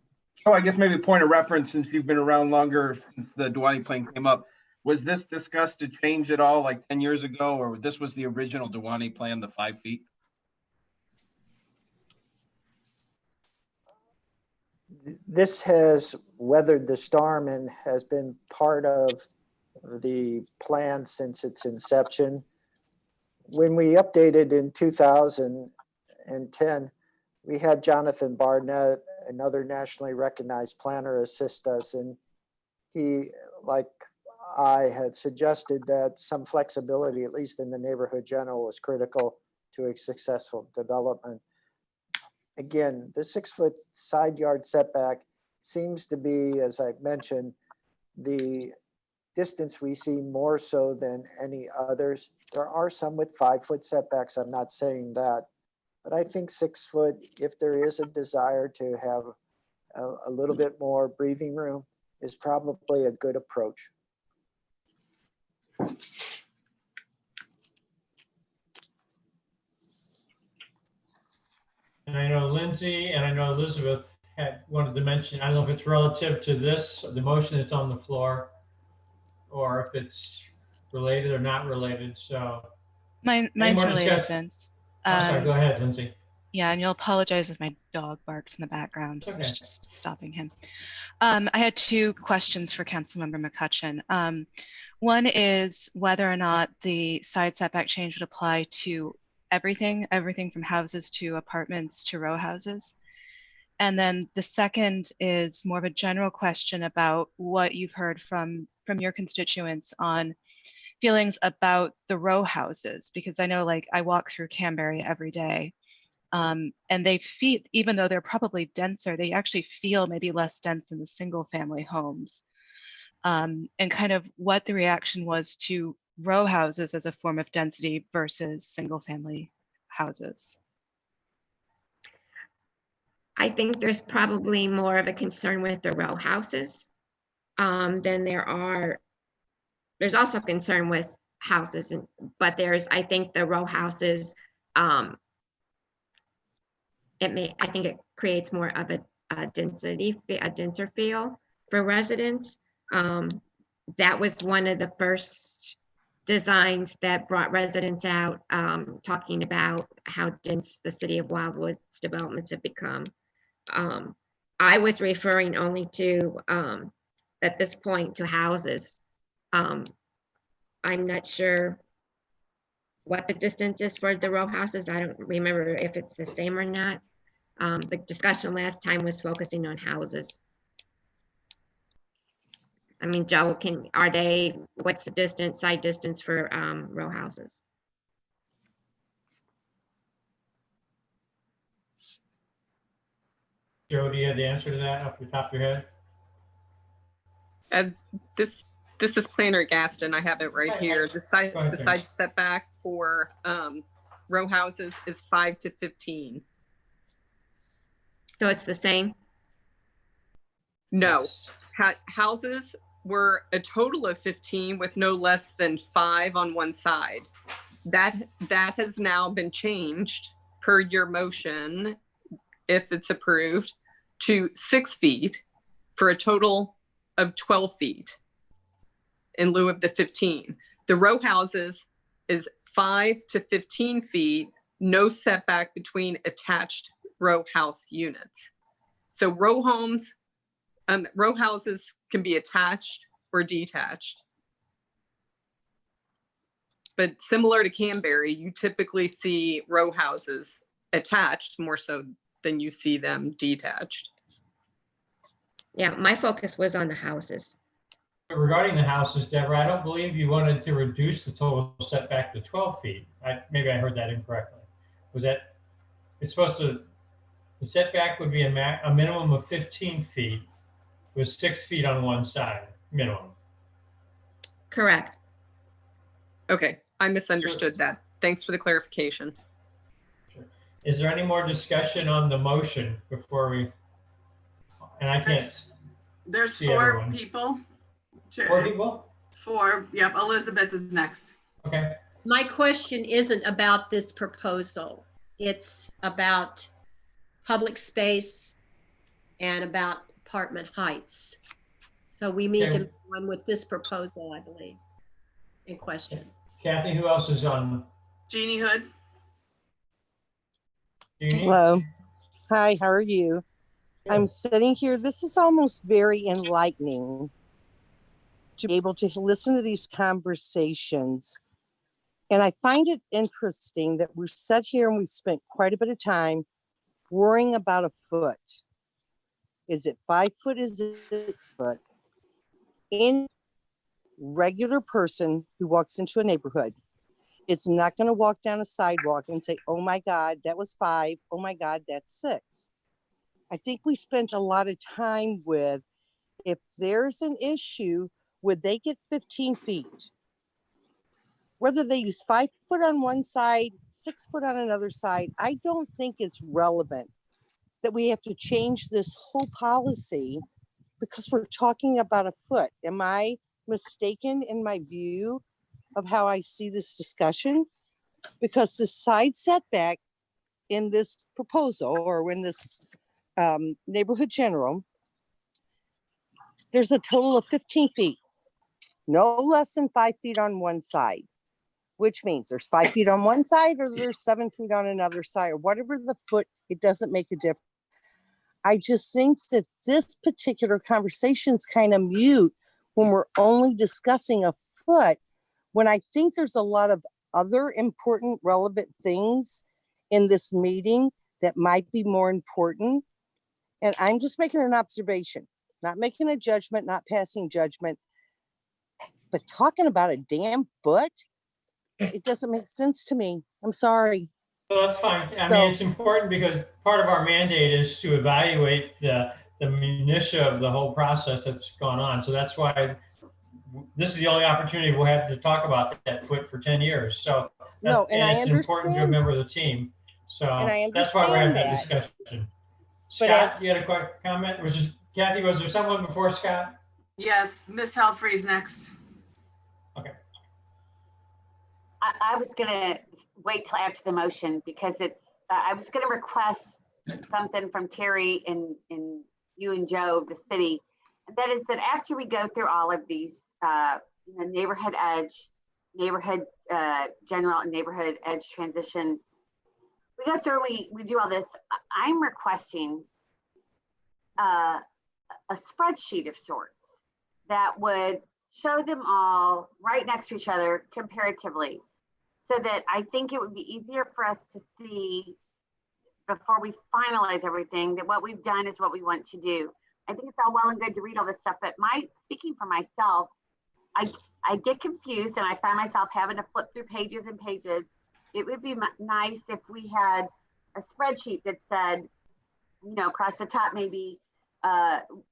I guess maybe a point of reference, since you've been around longer, since the Dewani plan came up, was this discussed to change at all like 10 years ago, or this was the original Dewani plan, the 5 feet? This has weathered the storm and has been part of the plan since its inception. When we updated in 2010, we had Jonathan Barnett, another nationally recognized planner, assist us. And he, like I, had suggested that some flexibility, at least in the neighborhood general, was critical to a successful development. Again, the 6-foot side yard setback seems to be, as I mentioned, the distance we see more so than any others. There are some with 5-foot setbacks, I'm not saying that, but I think 6 foot, if there is a desire to have a little bit more breathing room, is probably a good approach. And I know Lindsay and I know Elizabeth had wanted to mention, I don't know if it's relative to this, the motion that's on the floor, or if it's related or not related, so. Mine's more related, discussion? Vince. I'm sorry, go ahead, Lindsay. Yeah, and you'll apologize if my dog barks in the background. It's okay. I was just stopping him. I had 2 questions for Councilmember McCutcheon. One is whether or not the side setback change would apply to everything from houses to apartments to row houses. And then the second is more of a general question about what you've heard from your constituents on feelings about the row houses, because I know, like, I walk through Canberra every day, and they feel, even though they're probably denser, they actually feel maybe less dense than the single family homes, and kind of what the reaction was to row houses as a form of density versus single family houses. I think there's probably more of a concern with the row houses than there's also concern with houses, but I think the row houses, I think it creates more of a denser feel for residents. That was one of the first designs that brought residents out, talking about how dense the city of Wildwood's developments have become. I was referring only to, at this point, to houses. I'm not sure what the distance is for the row houses. I don't remember if it's the same or not. The discussion last time was focusing on houses. I mean, Joe, what's the side distance for row houses? Joe, do you have the answer to that off the top of your head? This is Planner Gaston. I have it right here. The side setback for row houses is 5 to 15. So it's the same? No, Yes. houses were a total of 15 with no less than 5 on one side. That has now been changed per your motion, if it's approved, to 6 feet for a total of 12 feet in lieu of the 15. The row houses is 5 to 15 feet, no setback between attached row house units. So row houses can be attached or detached. But similar to Canberry, you typically see row houses attached more so than you see them detached. Yeah, my focus was on the houses. Regarding the houses, Deborah, I don't believe you wanted to reduce the total setback to 12 feet. Maybe I heard that incorrectly. Was that, it's supposed to, the setback would be a minimum of 15 feet with 6 feet on one side, minimum. Correct. Okay, I misunderstood that. Thanks for the clarification. Sure. Is there any more discussion on the motion before we, and I can't. There's see 4 everyone. people. 4 people? 4, yep, Elizabeth is next. Okay. My question isn't about this proposal. It's about public space and about apartment heights. So we need to move on with this proposal, I believe, in question. Kathy, who else is on? Jeannie Hood. Jeannie? Hello. Hi, how are you? Good. I'm sitting here. This is almost very enlightening to be able to listen to these conversations. And I find it interesting that we've sat here and we've spent quite a bit of time worrying about a foot. Is it 5 foot? Is it 6 foot? In regular person who walks into a neighborhood, it's not going to walk down a sidewalk and say, oh my God, that was 5. Oh my God, that's 6. I think we spent a lot of time with, if there's an issue, would they get 15 feet? Whether they use 5 foot on one side, 6 foot on another side, I don't think it's relevant that we have to change this whole policy because we're talking about a foot. Am I mistaken in my view of how I see this discussion? Because the side setback in this proposal or in this neighborhood general, there's a total of 15 feet, no less than 5 feet on one side, which means there's 5 feet on one side or there's 7 feet on another side or whatever the foot, it doesn't make a difference. I just think that this particular conversation is kind of mute when we're only discussing a foot, when I think there's a lot of other important, relevant things in this meeting that might be more important. And I'm just making an observation, not making a judgment, not passing judgment, but talking about a damn foot, it doesn't make sense to me. I'm sorry. Well, that's fine. I mean, it's important because part of our mandate is to evaluate the minutia of the whole process that's gone on. So that's why this is the only opportunity we'll have to talk about that foot for 10 years. So no, and it's important to a member of the team. So that's why we're having that discussion. Scott, you had a quick comment? Kathy, was there someone before Scott? Yes, Miss Helfrey's next. Okay. I was gonna wait till after the motion because I was gonna request something from Terry and you and Joe, the city. And that is that after we go through all of these, neighborhood edge, neighborhood general and neighborhood edge transition, we go through, we do all this. I'm requesting a spreadsheet of sorts that would show them all right next to each other comparatively. so that I think it would be easier for us to see before we finalize everything that what we've done is what we want to do. I think it's all well and good to read all this stuff, but speaking for myself, I get confused and I find myself having to flip through pages and pages. It would be nice if we had a spreadsheet that said, you know, across the top, maybe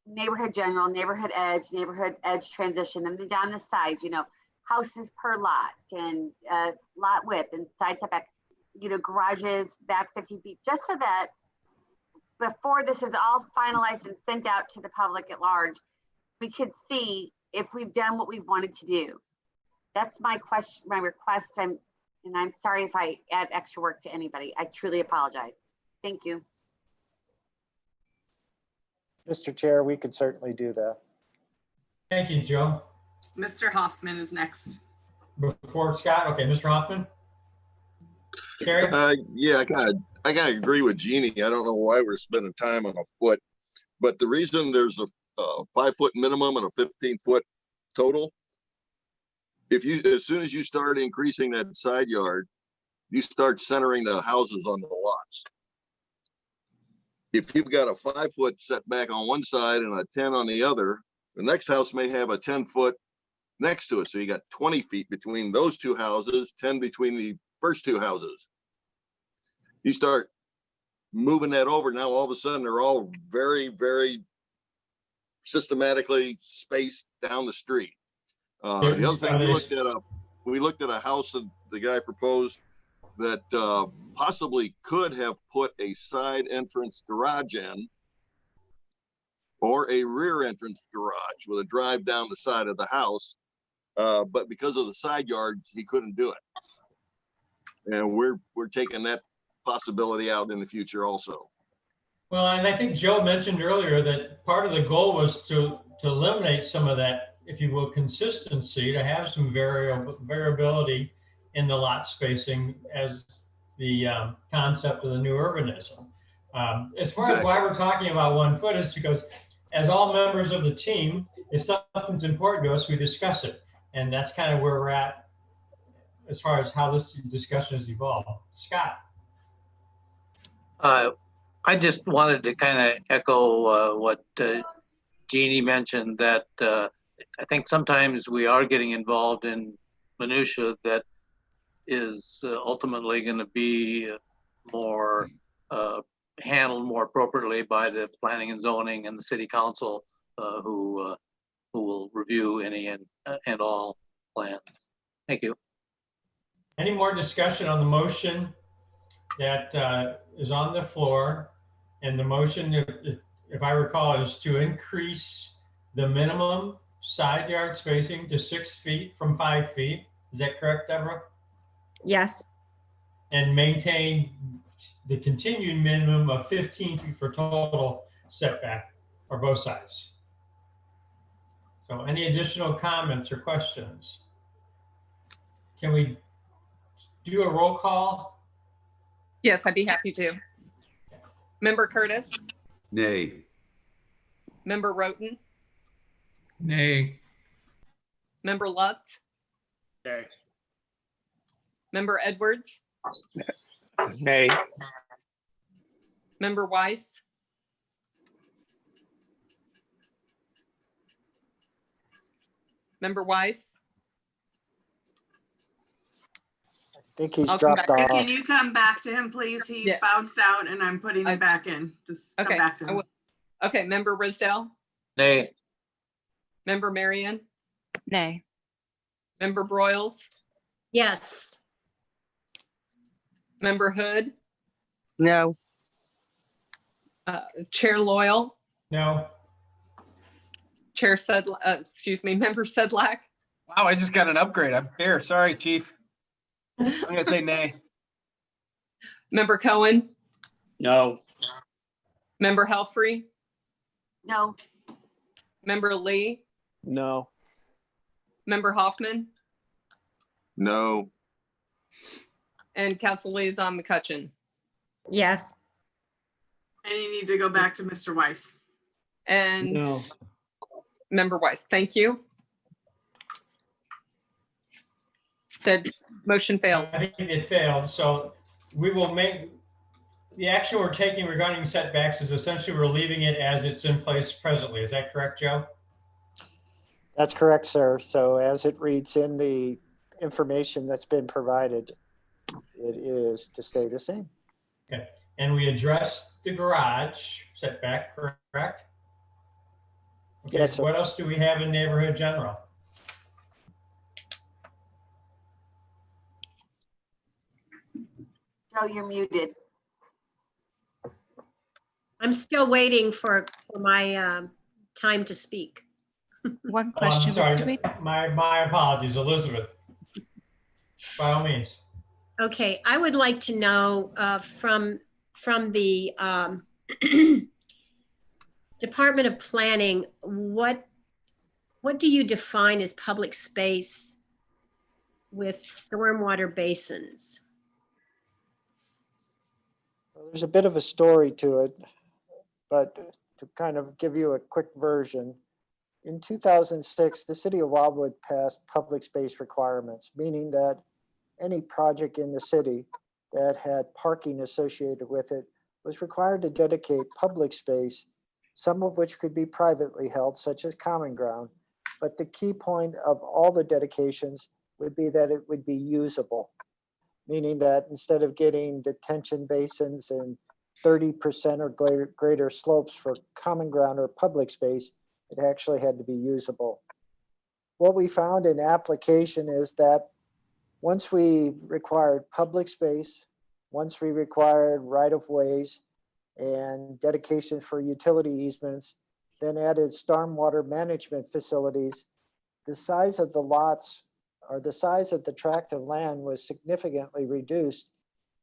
neighborhood general, neighborhood edge transition, and then down the sides, you know, houses per lot and lot width and side setback, you know, garages back 50 feet, just so that before this is all finalized and sent out to the public at large, we could see if we've done what we've wanted to do. That's my question, my request. And I'm sorry if I add extra work to anybody. I truly apologize. Thank you. Mr. Chair, we could certainly do that. Thank you, Joe. Mr. Hoffman is next. Before Scott, okay, Mr. Hoffman. Carrie? Yeah, I kind of agree with Jeannie. I don't know why we're spending time on a foot, but the reason there's a 5-foot minimum and a 15-foot total, as soon as you start increasing that side yard, you start centering the houses on the lots. If you've got a 5-foot setback on one side and a 10 on the other, the next house may have a 10-foot next to it. So you got 20 feet between those two houses, 10 between the first two houses. You start moving that over. Now, all of a sudden, they're all very, very systematically spaced down the street. The other thing, we looked at a house that the guy proposed that possibly could have put a side entrance garage in or a rear entrance garage with a drive down the side of the house. But because of the side yards, he couldn't do it. And we're taking that possibility out in the future also. Well, and I think Joe mentioned earlier that part of the goal was to eliminate some of that, if you will, consistency, to have some variability in the lot spacing as the concept of the new urbanism. As far as why we're talking about 1 foot is because as all members of the team, if something's important to us, we discuss it. And that's kind of where we're at as far as how this discussion has evolved. Scott. I just wanted to kind of echo what Jeannie mentioned, that I think sometimes we are getting involved in minutia that is ultimately going to be more handled more appropriately by the planning and zoning and the city council, who will review any and all plans. Thank you. Any more discussion on the motion that is on the floor? And the motion, if I recall, is to increase the minimum side yard spacing to 6 feet from 5 feet. Is that correct, Deborah? Yes. And maintain the continued minimum of 15 feet for total setback for both sides. So any additional comments or questions? Can we do a roll call? Yes, I'd be happy to. Member Curtis? Nay. Member Roten? Nay. Member Lutz? Nay. Member Edwards? Nay. Member Weiss? Member Weiss? I think he's I'll come dropped back. off. Can you come back to him, please? He bounced out and I'm putting him back in. Just come Okay. back to him. Okay, Member Risdale? Nay. Member Marion? Nay. Member Broyles? Yes. Member Hood? No. Chair Loyal? No. Chair Member Sedlak? Wow, I just got an upgrade. I'm here. Sorry, Chief. I'm gonna say nay. Member Cohen? No. Member Helfrey? No. Member Lee? No. Member Hoffman? No. And Council Liaison McCutcheon? Yes. And you need to go back to Mr. Weiss. And No. Member Weiss, thank you. The Motion fails. I think it failed, so we will make, the action we're taking regarding setbacks is essentially we're leaving it as it's in place presently. Is that correct, Joe? That's correct, sir. So as it reads in the information that's been provided, it is to stay the same. Okay, and we addressed the garage setback, correct? Okay, Yes, sir. what else do we have in neighborhood general? Joe, you're muted. I'm still waiting for my time to speak. One Oh, I'm question. sorry, my apologies, Elizabeth. By all means. Okay, I would like to know from the Department of Planning, what do you define as public space with stormwater basins? Well, there's a bit of a story to it, but to kind of give you a quick version, in 2006, the city of Wildwood passed public space requirements, meaning that any project in the city that had parking associated with it was required to dedicate public space, some of which could be privately held, such as common ground. But the key point of all the dedications would be that it would be usable, meaning that instead of getting detention basins and 30% or greater slopes for common ground or public space, it actually had to be usable. What we found in application is that once we required public space, once we required right-of-ways and dedication for utility easements, then added stormwater management facilities, the size of the lots or the size of the tract of land was significantly reduced,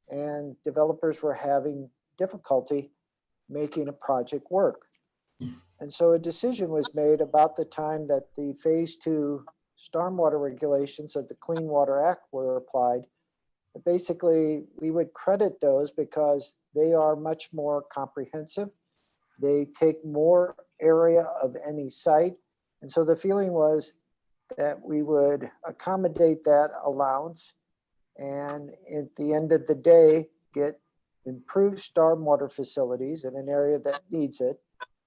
and developers were having difficulty making a project work. And so a decision was made about the time that the phase 2 stormwater regulations of the Clean Water Act were applied. Basically, we would credit those because they are much more comprehensive. They take more area of any site. And so the feeling was that we would accommodate that allowance and at the end of the day, get improved stormwater facilities in an area that needs it,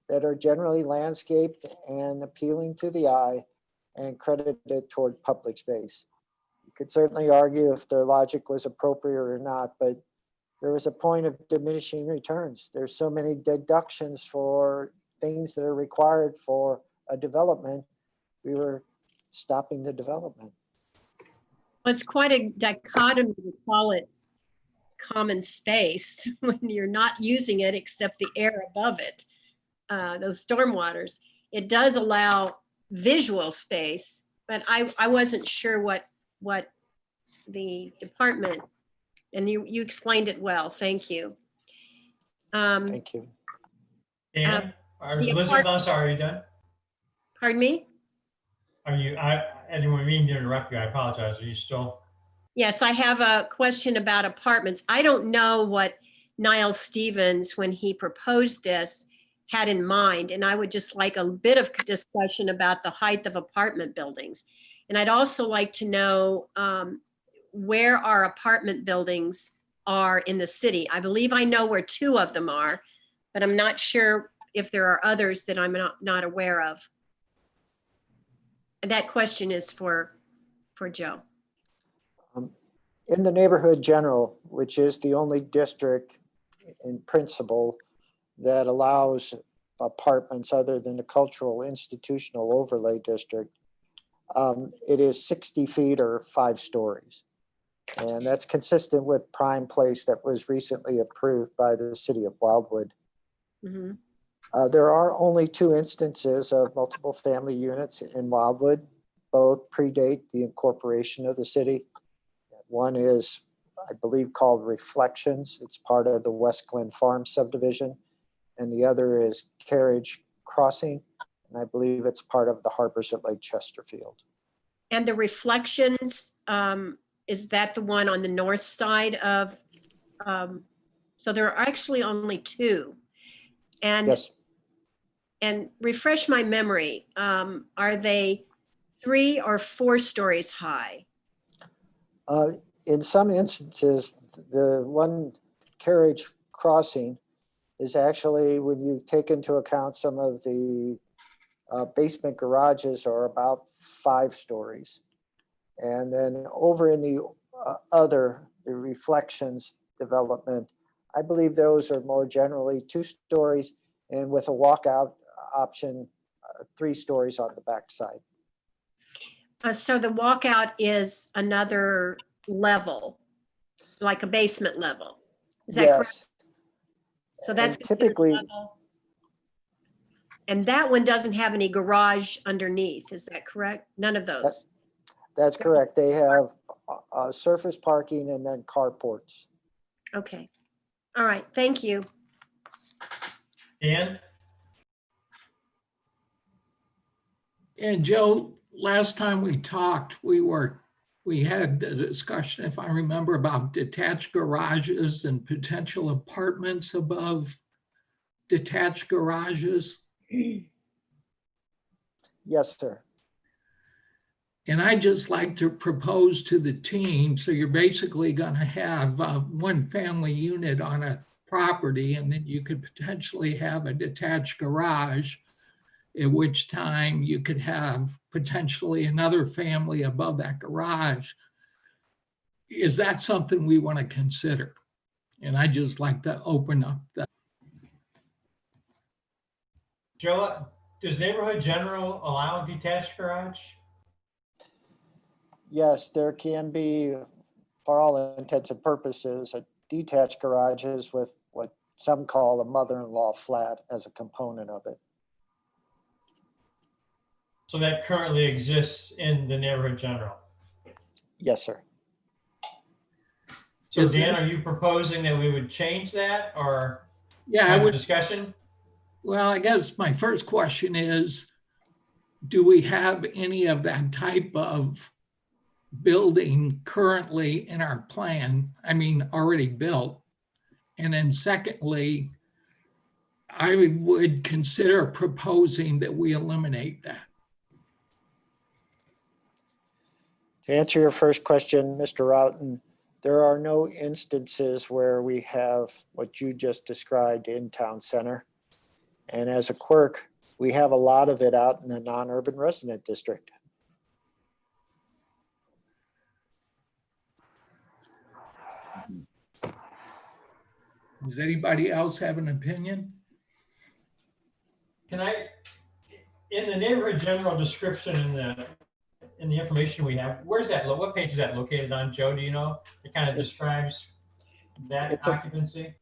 that are generally landscaped and appealing to the eye and credited toward public space. You could certainly argue if their logic was appropriate or not, but there was a point of diminishing returns. There's so many deductions for things that are required for a development. We were stopping the development. Well, it's quite a dichotomy to call it common space when you're not using it except the air above it, those stormwaters. It does allow visual space, but I wasn't sure what the department, and you explained it well. Thank you. Thank you. Dan, Elizabeth, I'm sorry, are you done? Pardon me? Are you, I didn't mean to interrupt you. I apologize. Are you still? Yes, I have a question about apartments. I don't know what Niall Stevens, when he proposed this, had in mind. And I would just like a bit of discussion about the height of apartment buildings. And I'd also like to know where our apartment buildings are in the city. I believe I know where 2 of them are, but I'm not sure if there are others that I'm not aware of. And that question is for Joe. In the neighborhood general, which is the only district in principle that allows apartments other than the cultural institutional overlay district, it is 60 feet or 5 stories. And that's consistent with Prime Place that was recently approved by the city of Wildwood. Mm-hmm. There are only 2 instances of multiple family units in Wildwood. Both predate the incorporation of the city. One is, I believe, called Reflections. It's part of the West Glen Farm subdivision. And the other is Carriage Crossing. And I believe it's part of the Harbors at Lake Chesterfield. And the Reflections, is that the one on the north side of, so there are actually only 2. And, yes. And refresh my memory, are they 3 or 4 stories high? In some instances, the one carriage crossing is actually, when you take into account some of the basement garages, are about 5 stories. And then over in the the reflections development, I believe those are more generally 2 stories, and with a walkout option, 3 stories on the backside. So the walkout is another level, like a basement level. Is that correct? Yes. So that's And typically, level. And that one doesn't have any garage underneath. Is that correct? None of those. that's correct. They have surface parking and then carports. Okay. All right. Thank you. Dan? And Joe, last time we talked, we had a discussion, if I remember, about detached garages and potential apartments above detached garages. Yes, sir. And I just like to propose to the team, so you're basically going to have one family unit on a property, and then you could potentially have a detached garage, at which time you could have potentially another family above that garage. Is that something we want to consider? And I just like to open up that. Joe, does neighborhood general allow detached garage? Yes, there can be, for all intents and purposes, a detached garages with what some call a mother-in-law flat as a component of it. So that currently exists in the neighborhood general? Yes, sir. So Dan, are you proposing that we would change that, or I would discussion? Well, I guess my first question is, do we have any of that type of building currently in our plan? I mean, already built. And then secondly, I would consider proposing that we eliminate that. To answer your first question, Mr. Roughton, there are no instances where we have what you just described in town center. And as a quirk, we have a lot of it out in the non-urban resident district. Does anybody else have an opinion? Can I, in the neighborhood general description in the information we have, where's that, what page is that located on, Joe? Do you know? It kind of describes that occupancy?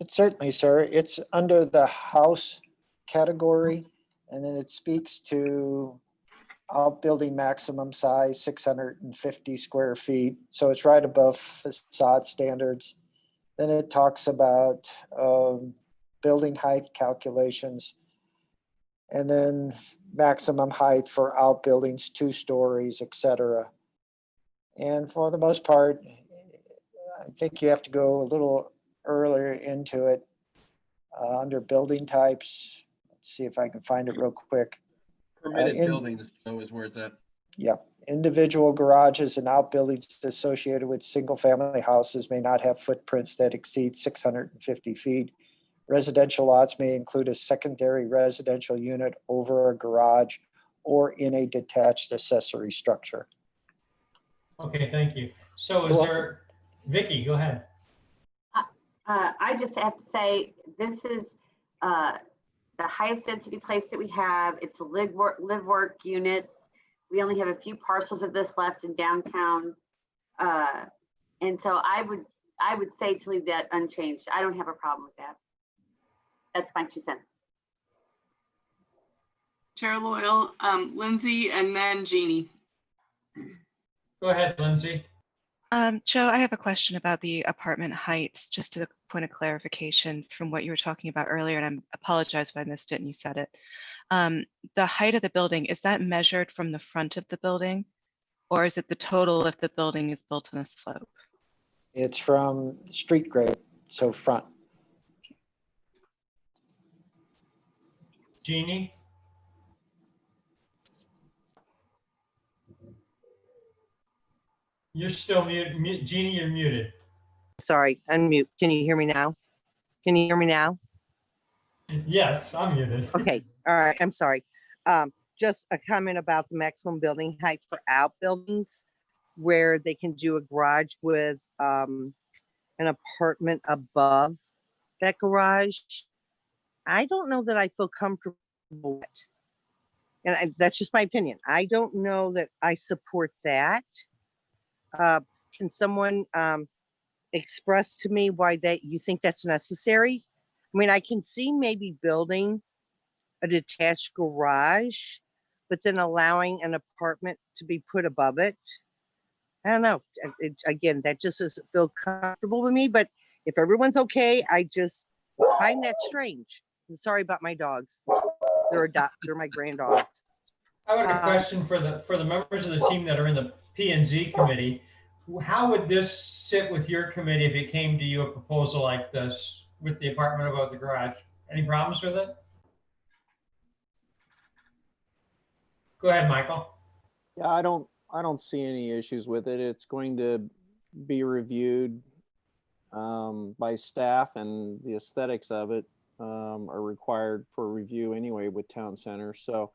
It's certainly, sir. It's under the house category, and then it speaks to outbuilding maximum size, 650 square feet. So it's right above facade standards. Then it talks about building height calculations, and then maximum height for outbuildings, 2 stories, etc. And for the most part, I think you have to go a little earlier into it under building types. Let's see if I can find it real quick. Permitted buildings, so is where it's at. Yep. Individual garages and outbuildings associated with single-family houses may not have footprints that exceed 650 feet. Residential lots may include a secondary residential unit over a garage or in a detached accessory structure. Okay, thank you. So is there, Vicky, go ahead. I just have to say, this is the highest density place that we have. It's live work units. We only have a few parcels of this left in downtown. And so I would say to leave that unchanged. I don't have a problem with that. That's my 2 cents. Chair Loyal, Lindsay, and then Jeannie. Go ahead, Lindsay. Joe, I have a question about the apartment heights, just a point of clarification from what you were talking about earlier, and I apologize if I missed it and you said it. The height of the building, is that measured from the front of the building, or is it the total if the building is built on a slope? It's from street grade, so front. Jeannie? You're still muted. Jeannie, you're muted. Sorry, unmute. Can you hear me now? Can you hear me now? Yes, I'm muted. Okay, all right, I'm sorry. Just a comment about the maximum building height for outbuildings, where they can do a garage with an apartment above that garage. I don't know that I feel comfortable with it. And that's just my opinion. I don't know that I support that. Can someone express to me why that you think that's necessary? I mean, I can see maybe building a detached garage, but then allowing an apartment to be put above it. I don't know. Again, that just doesn't feel comfortable with me, but if everyone's okay, I just find that strange. I'm sorry about my dogs. They're my grand dogs. I have a question for the members of the team that are in the P&Z committee. How would this sit with your committee if it came to you a proposal like this with the apartment above the garage? Any problems with it? Go ahead, Michael. Yeah, I don't see any issues with it. It's going to be reviewed by staff, and the aesthetics of it are required for review anyway with town center. So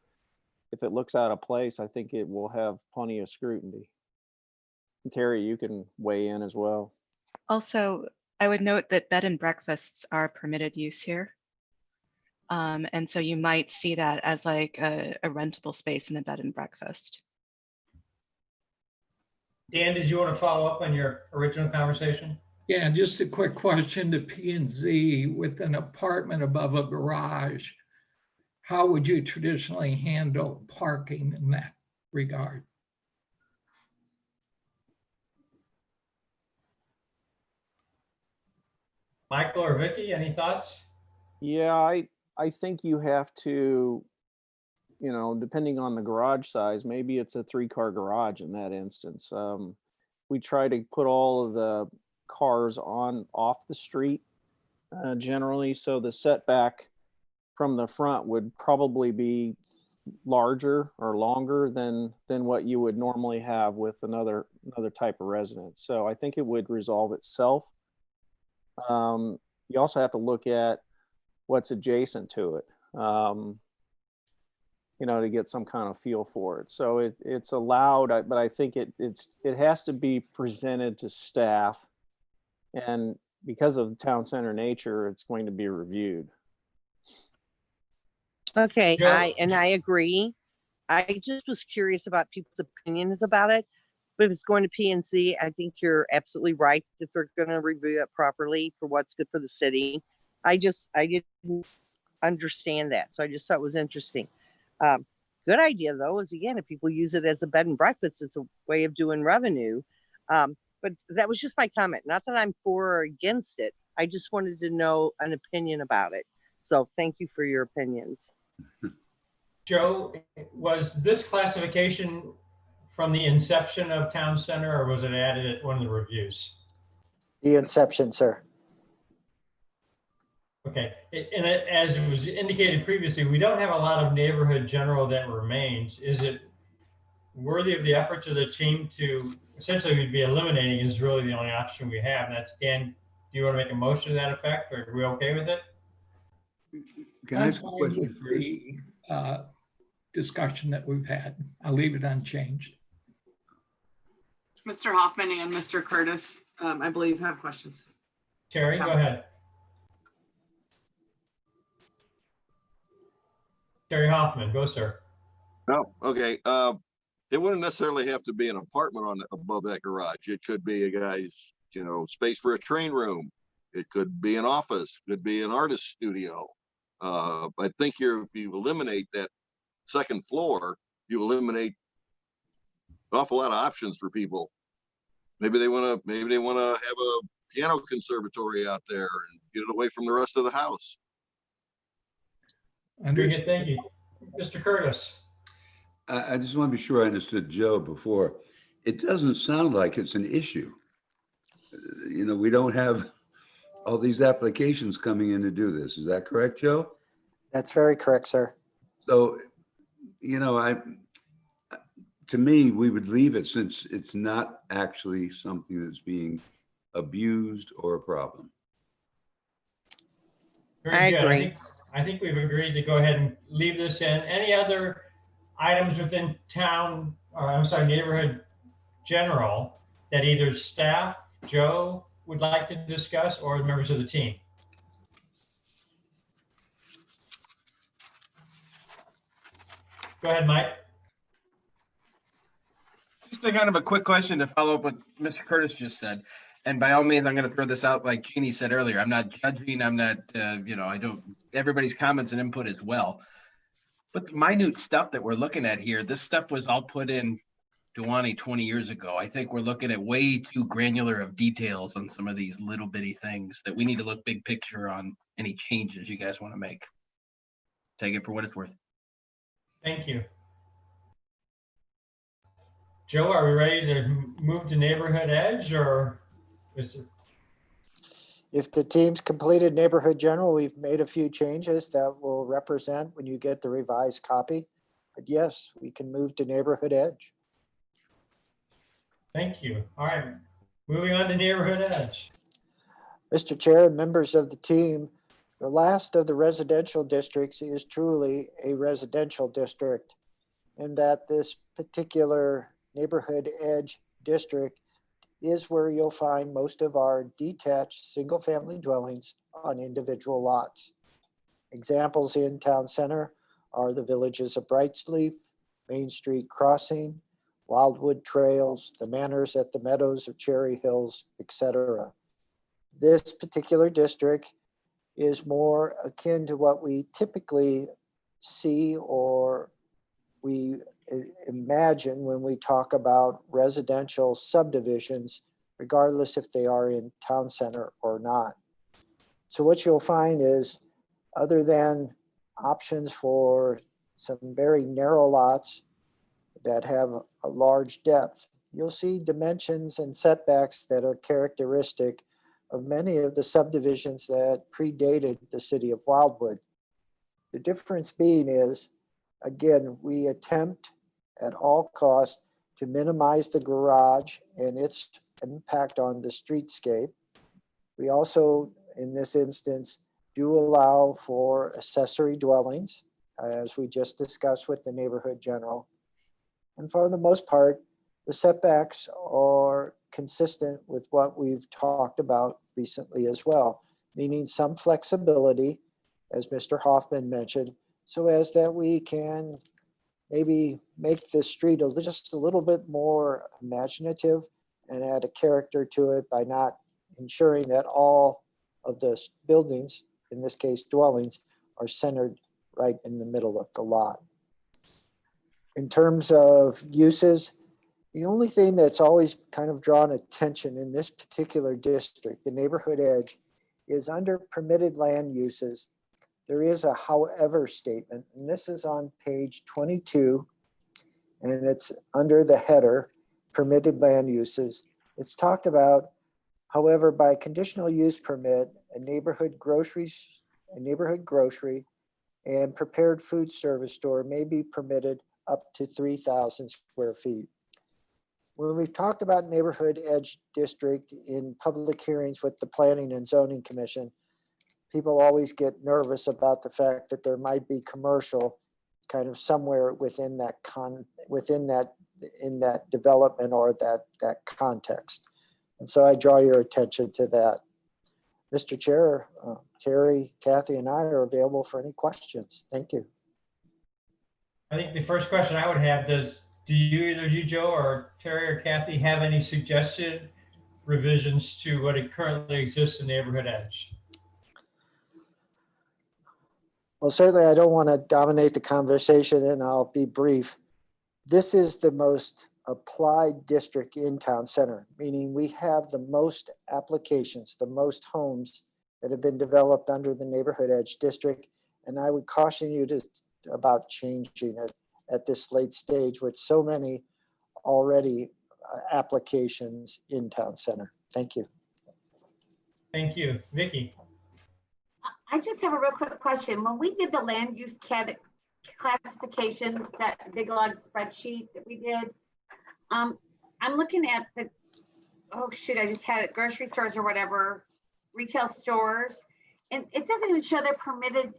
if it looks out of place, I think it will have plenty of scrutiny. Terry, you can weigh in as well. Also, I would note that bed and breakfasts are permitted use here. And so you might see that as like a rentable space in a bed and breakfast. Dan, did you want to follow up on your original conversation? Yeah, just a quick question to P&Z. With an apartment above a garage, how would you traditionally handle parking in that regard? Michael or Vicky, any thoughts? Yeah, I think you have to, you know, depending on the garage size, maybe it's a 3-car garage in that instance. We try to put all of the cars off the street generally, so the setback from the front would probably be larger or longer than what you would normally have with another type of residence. So I think it would resolve itself. You also have to look at what's adjacent to it, you know, to get some kind of feel for it. So it's allowed, but I think it has to be presented to staff, and because of the town center nature, it's going to be reviewed. Okay, Joe? I agree. I just was curious about people's opinions about it. But if it's going to P&Z, I think you're absolutely right that they're going to review it properly for what's good for the city. I didn't understand that, so I just thought it was interesting. Good idea though is, again, if people use it as a bed and breakfast, it's a way of doing revenue. But that was just my comment. Not that I'm for or against it. I just wanted to know an opinion about it. So thank you for your opinions. Joe, was this classification from the inception of town center, or was it added at one of the reviews? The inception, sir. Okay, and as it was indicated previously, we don't have a lot of neighborhood general that remains. Is it worthy of the efforts of the team to, essentially we'd be eliminating is really the only option we have. And that's, Dan, do you want to make a motion to that effect, or are we okay with it? Can I ask a I'm fine question with first? the discussion that we've had. I'll leave it unchanged. Mr. Hoffman and Mr. Curtis, I believe, have questions. Terry, go ahead. Terry Hoffman, go, sir. Oh, okay. It wouldn't necessarily have to be an apartment above that garage. It could be a guy's, you know, space for a train room. It could be an office. It could be an artist studio. I think if you eliminate that second floor, you eliminate an awful lot of options for people. Maybe they want to have a piano conservatory out there and get it away from the rest of the house. Very good, thank you. Mr. Curtis. I just want to be sure I understood Joe before. It doesn't sound like it's an issue. You know, we don't have all these applications coming in to do this. Is that correct, Joe? That's very correct, sir. So, you know, to me, we would leave it since it's not actually something that's being abused or a problem. Very good. I think we've agreed to go ahead and leave this in. Any other items within town, or I'm sorry, neighborhood general that either staff, Joe, would like to discuss or members of the team? Go ahead, Mike. Just a kind of a quick question to follow up what Mr. Curtis just said. And by all means, I'm going to throw this out like Jeannie said earlier. I'm not judging. I'm not, I don't, everybody's comments and input as well. But the minute stuff that we're looking at here, this stuff was all put in Duwani 20 years ago. I think we're looking at way too granular of details on some of these little bitty things that we need to look big picture on any changes you guys want to make. Take it for what it's worth. Thank you. Joe, are we ready to move to neighborhood edge, or is it? If the team's completed neighborhood general, we've made a few changes that will represent when you get the revised copy. But yes, we can move to neighborhood edge. Thank you. All right, moving on to neighborhood edge. Mr. Chair and members of the team, the last of the residential districts is truly a residential district, in that this particular neighborhood edge district is where you'll find most of our detached single-family dwellings on individual lots. Examples in town center are the villages of Brightsleaf, Main Street Crossing, Wildwood Trails, the manors at the meadows of Cherry Hills, etc. This particular district is more akin to what we typically see or we imagine when we talk about residential subdivisions, regardless if they are in town center or not. So what you'll find is, other than options for some very narrow lots that have a large depth, you'll see dimensions and setbacks that are characteristic of many of the subdivisions that predated the city of Wildwood. The difference being is, again, we attempt at all costs to minimize the garage and its impact on the streetscape. We also, in this instance, do allow for accessory dwellings, as we just discussed with the neighborhood general. And for the most part, the setbacks are consistent with what we've talked about recently as well, meaning some flexibility, as Mr. Hoffman mentioned, so as that we can maybe make the street just a little bit more imaginative and add a character to it by not ensuring that all of the buildings, in this case dwellings, are centered right in the middle of the lot. In terms of uses, the only thing that's always kind of drawn attention in this particular district, the neighborhood edge, is under permitted land uses. There is a however statement, and this is on page 22, and it's under the header, permitted land uses. It's talked about, however, by conditional use permit, a neighborhood grocery and prepared food service store may be permitted up to 3,000 square feet. When we've talked about neighborhood edge district in public hearings with the Planning and Zoning Commission, people always get nervous about the fact that there might be commercial kind of somewhere within that in that development or that context. And so I draw your attention to that. Mr. Chair, Terry, Kathy, and I are available for any questions. Thank you. I think the first question I would have do either you, Joe, or Terry or Kathy, have any suggested revisions to what it currently exists in neighborhood edge? Well, certainly I don't want to dominate the conversation, and I'll be brief. This is the most applied district in town center, meaning we have the most applications, the most homes that have been developed under the neighborhood edge district. And I would caution you about changing it at this late stage with so many already applications in town center. Thank you. Thank you. Vicki. I just have a real quick question. When we did the land use classifications, that big long spreadsheet that we did, I'm looking at the, oh shoot, I just had it, grocery stores or whatever, retail stores, and it doesn't even show they're permitted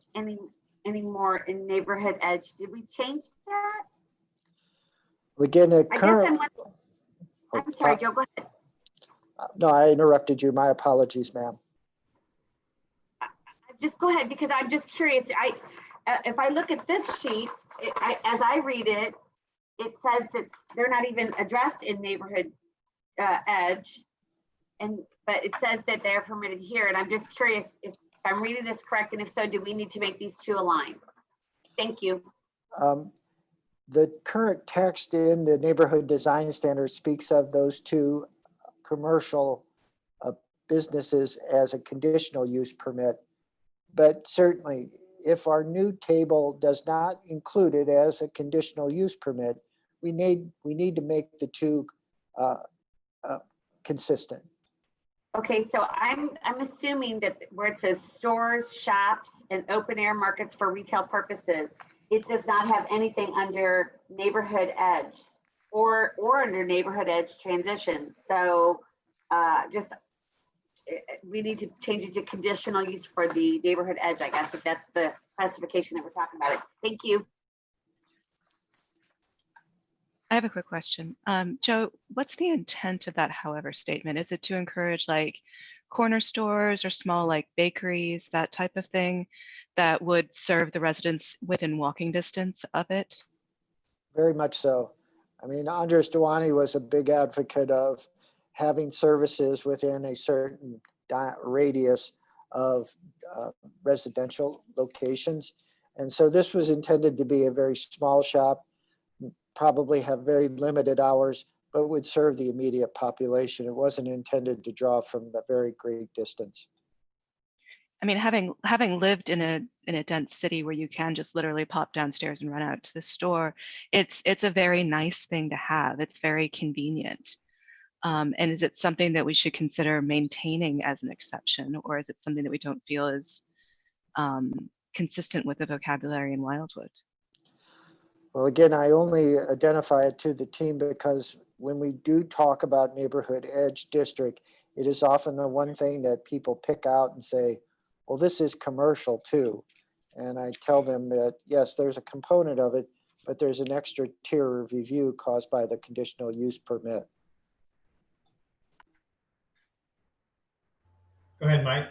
anymore in neighborhood edge. Did we change that? Again, the I guess current, I'm sorry, Joe, go ahead. no, I interrupted you. My apologies, ma'am. Just go ahead, because I'm just curious. If I look at this sheet, as I read it, it says that they're not even addressed in neighborhood edge, but it says that they're permitted here, and I'm just curious if I'm reading this correct, and if so, do we need to make these two align? Thank you. The current text in the neighborhood design standard speaks of those two commercial businesses as a conditional use permit. But certainly, if our new table does not include it as a conditional use permit, we need to make the two consistent. Okay, so I'm assuming that where it says stores, shops, and open air markets for retail purposes, it does not have anything under neighborhood edge or under neighborhood edge transition. So we need to change it to conditional use for the neighborhood edge, I guess, if that's the classification that we're talking about. Thank you. I have a quick question. Joe, what's the intent of that however statement? Is it to encourage like corner stores or small like bakeries, that type of thing that would serve the residents within walking distance of it? Very much so. I mean, Andres Duany was a big advocate of having services within a certain radius of residential locations. And so this was intended to be a very small shop, probably have very limited hours, but would serve the immediate population. It wasn't intended to draw from a very great distance. I mean, having lived in a dense city where you can just literally pop downstairs and run out to the store, it's a very nice thing to have. It's very convenient. And is it something that we should consider maintaining as an exception, or is it something that we don't feel is consistent with the vocabulary in Wildwood? Well, again, I only identify it to the team because when we do talk about neighborhood edge district, it is often the one thing that people pick out and say, well, this is commercial too. And I tell them that, yes, there's a component of it, but there's an extra tier of review caused by the conditional use permit. Go ahead, Mike.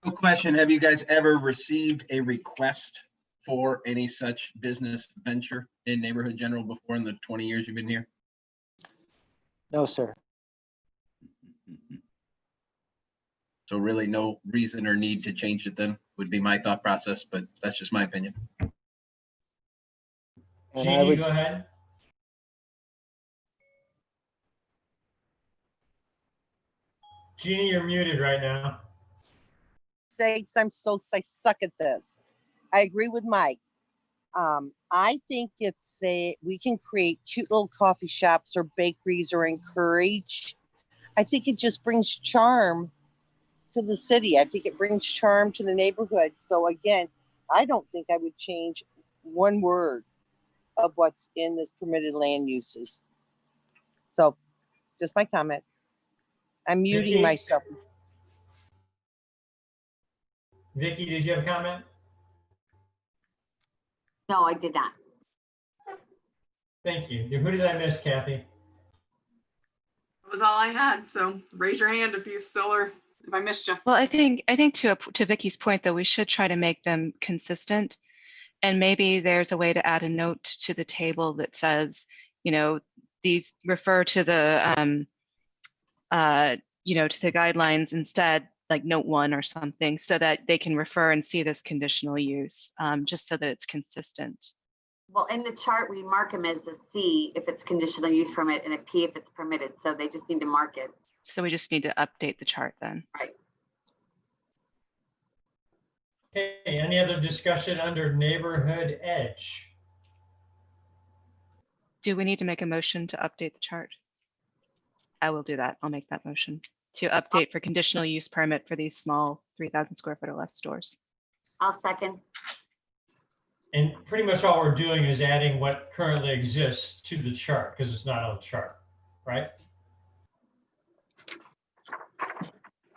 No question. Have you guys ever received a request for any such business venture in neighborhood general before in the 20 years you've been here? No, sir. So really no reason or need to change it then would be my thought process, but that's just my opinion. And Jeannie, go ahead. Jeannie, you're muted right now. Sakes, I suck at this. I agree with Mike. I think if we can create cute little coffee shops or bakeries or encourage, I think it just brings charm to the city. I think it brings charm to the neighborhood. So again, I don't think I would change one word of what's in this permitted land uses. So just my comment. I'm muting myself. Vicki, did you have a comment? No, I did not. Thank you. Who did I miss, Kathy? That was all I had. So raise your hand if you still are, if I missed you. Well, I think to Vicki's point, though, we should try to make them consistent. And maybe there's a way to add a note to the table that says, these refer to the, to the guidelines instead, like note 1 or something, so that they can refer and see this conditional use, just so that it's consistent. Well, in the chart, we mark them as a C if it's conditional use permit and a P if it's permitted. So they just need to mark it. So we just need to update the chart then. Right. Okay, any other discussion under neighborhood edge? Do we need to make a motion to update the chart? I will do that. I'll make that motion to update for conditional use permit for these small 3,000 square foot or less stores. I'll second. And pretty much all we're doing is adding what currently exists to the chart because it's not on the chart, right?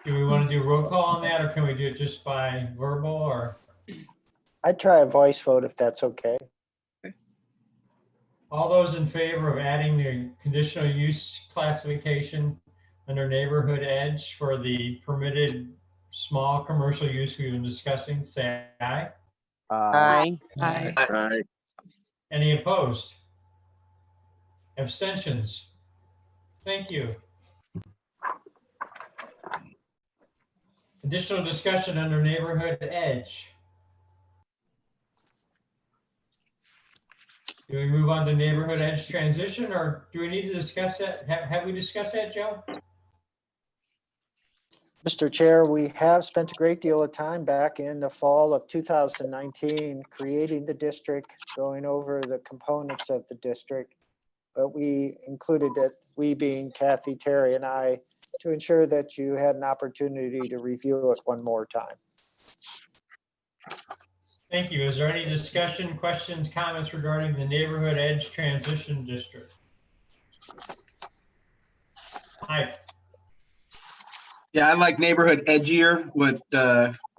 Do we want to do roll call on that, or can we do it just by verbal, or? I'd try a voice vote if that's okay. All those in favor of adding the conditional use classification under neighborhood edge for the permitted small commercial use we've been discussing, say aye. Aye. Aye. Aye. Any opposed? Abstentions? Thank you. Additional discussion under neighborhood edge. Do we move on to neighborhood edge transition, or do we need to discuss that? Have we discussed that, Joe? Mr. Chair, we have spent a great deal of time back in the fall of 2019 creating the district, going over the components of the district. But we included it, we being Kathy, Terry, and I, to ensure that you had an opportunity to review it one more time. Thank you. Is there any discussion, questions, comments regarding the neighborhood edge transition district? Mike. Yeah, I like neighborhood edgier, what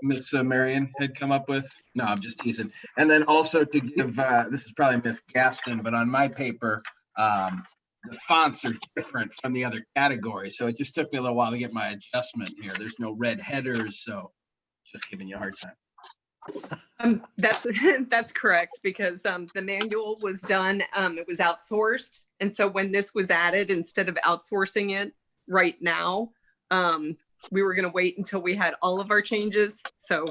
Miss Marion had come up with. No, I'm just teasing. And then also to give, this is probably Miss Gaston, but on my paper, the fonts are different from the other categories. So it just took me a little while to get my adjustment here. There's no red headers, so just giving you a hard time. That's correct, because the manual was done, it was outsourced. And so when this was added, instead of outsourcing it right now, we were going to wait until we had all of our changes. So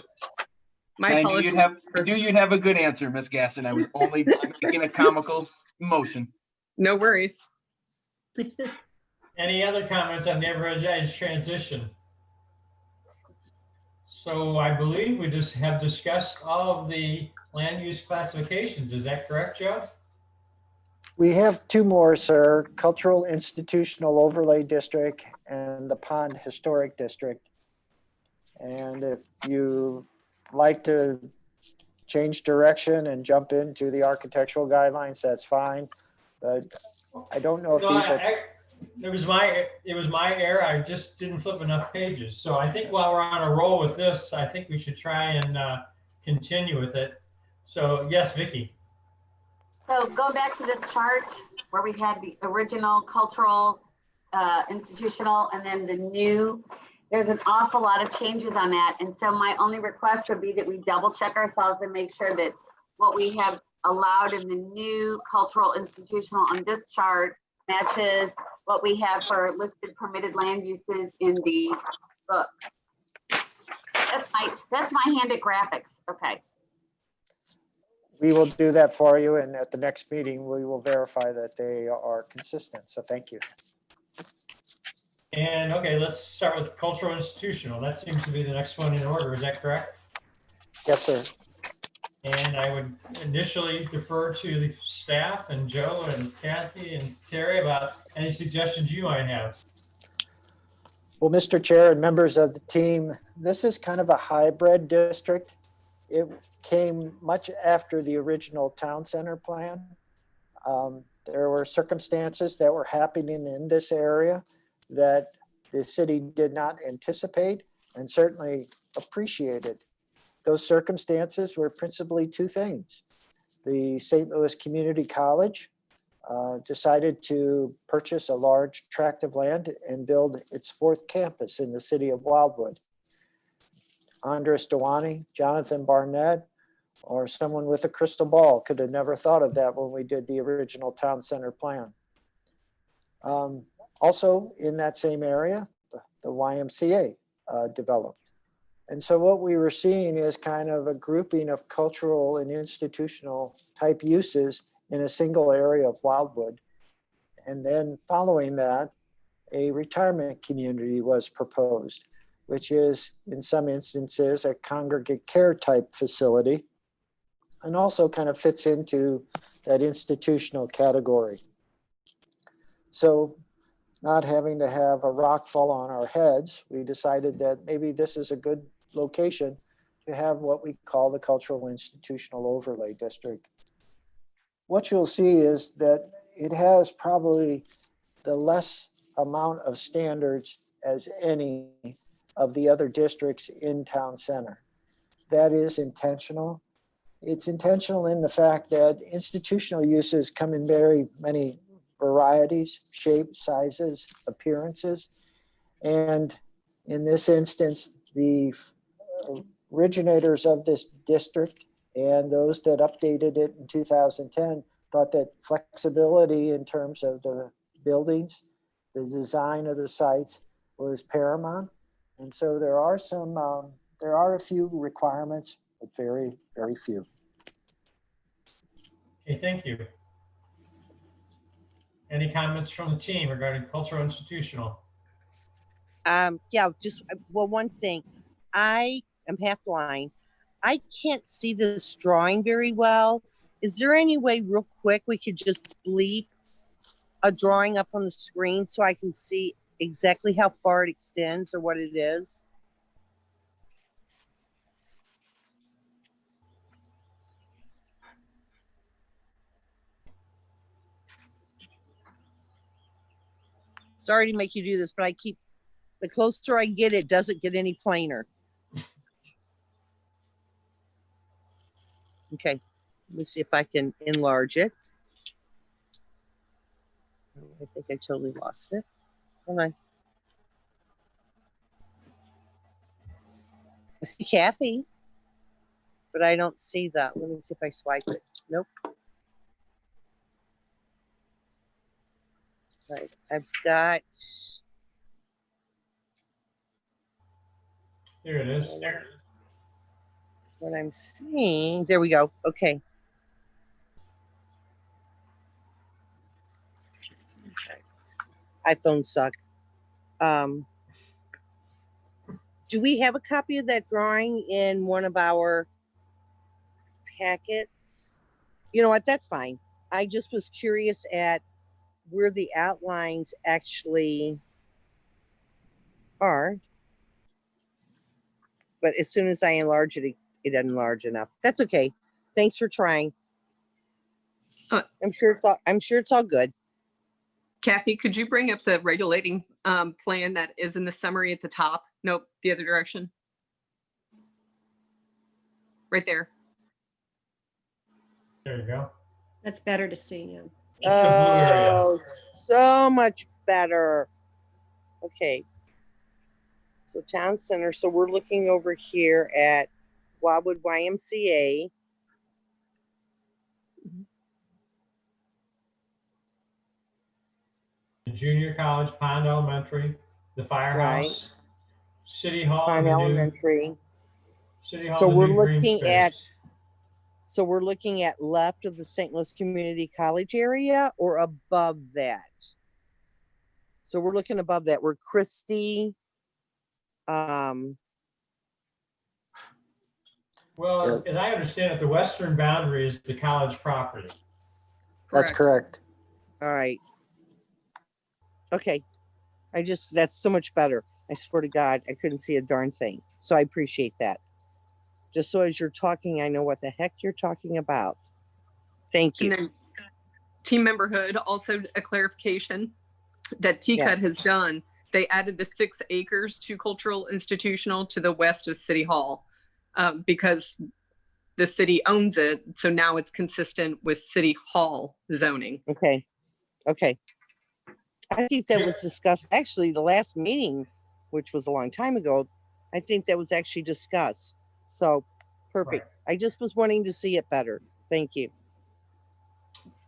my apologies. I knew you'd have a good answer, Miss Gaston. I was only making a comical motion. No worries. Any other comments on neighborhood edge transition? So I believe we just have discussed all of the land use classifications. Is that correct, Joe? We have two more, sir. Cultural Institutional Overlay District and the Pond Historic District. And if you like to change direction and jump into the architectural guidelines, that's fine. But I don't know if these are... It was my error. I just didn't flip enough pages. So I think while we're on a roll with this, I think we should try and continue with it. So yes, Vicky. So go back to this chart where we had the original cultural, institutional, and then the new. There's an awful lot of changes on that. And so my only request would be that we double check ourselves and make sure that what we have allowed in the new cultural institutional on this chart matches what we have for listed permitted land uses in the book. That's my hand at graphics. Okay. We will do that for you, and at the next meeting, we will verify that they are consistent. So thank you. And okay, let's start with cultural institutional. That seems to be the next one in order. Is that correct? Yes, sir. And I would initially defer to the staff and Joe and Kathy and Terry about any suggestions you might have. Well, Mr. Chair and members of the team, this is kind of a hybrid district. It came much after the original town center plan. There were circumstances that were happening in this area that the city did not anticipate and certainly appreciated. Those circumstances were principally two things. The St. Louis Community College decided to purchase a large tract of land and build its fourth campus in the city of Wildwood. Andres Dewani, Jonathan Barnett, or someone with a crystal ball could have never thought of that when we did the original town center plan. Also in that same area, the YMCA developed. And so what we were seeing is kind of a grouping of cultural and institutional type uses in a single area of Wildwood. And then following that, a retirement community was proposed, which is in some instances a congregate care type facility and also kind of fits into that institutional category. So not having to have a rock fall on our heads, we decided that maybe this is a good location to have what we call the cultural institutional overlay district. What you'll see is that it has probably the less amount of standards as any of the other districts in town center. That is intentional. It's intentional in the fact that institutional uses come in very many varieties, shapes, sizes, appearances. And in this instance, the originators of this district and those that updated it in 2010 thought that flexibility in terms of the buildings, the design of the sites was paramount. And so there are a few requirements, but very, very few. Okay, thank you. Any comments from the team regarding cultural institutional? Yeah, just well, one thing. I am half blind. I can't see this drawing very well. Is there any way real quick we could just bleep a drawing up on the screen so I can see exactly how far it extends or what it is? Sorry to make you do this, but the closer I get, it doesn't get any plainer. Okay, let me see if I can enlarge it. I think I totally lost it. Hold on. I see Kathy, but I don't see that. Let me see if I swipe it. Nope. Right, I've got. There it is. What I'm seeing, there we go. Okay. iPhones suck. Do we have a copy of that drawing in one of our packets? You know what, that's fine. I just was curious at where the outlines actually are. But as soon as I enlarge it, it doesn't enlarge enough. That's okay. Thanks for trying. I'm sure it's all good. Kathy, could you bring up the regulating plan that is in the summary at the top? Nope, the other direction. Right there. There you go. That's better to see. Yeah. It's the blue area. Oh, so much better. Okay. So town center. So we're looking over here at Wildwood YMCA. The junior college, Pond Elementary, the firehouse, City Hall, Pine and the new Elementary. City Hall. So and the we're new green looking at. space. So we're looking at left of the St. Louis Community College area or above that? So we're looking above that. We're Christie. Well, as I understand it, the western boundary is the college property. That's correct. All right. Okay. That's so much better. I swear to God, I couldn't see a darn thing. So I appreciate that. Just so as you're talking, I know what the heck you're talking about. Thank you. And then team member Hood, also a clarification that TCUT has done. They added the 6 acres to cultural institutional to the west of City Hall because the city owns it. So now it's consistent with City Hall zoning. Okay. Okay. I think that was discussed actually the last meeting, which was a long time ago. I think that was actually discussed. So perfect. Right. I just was wanting to see it better. Thank you.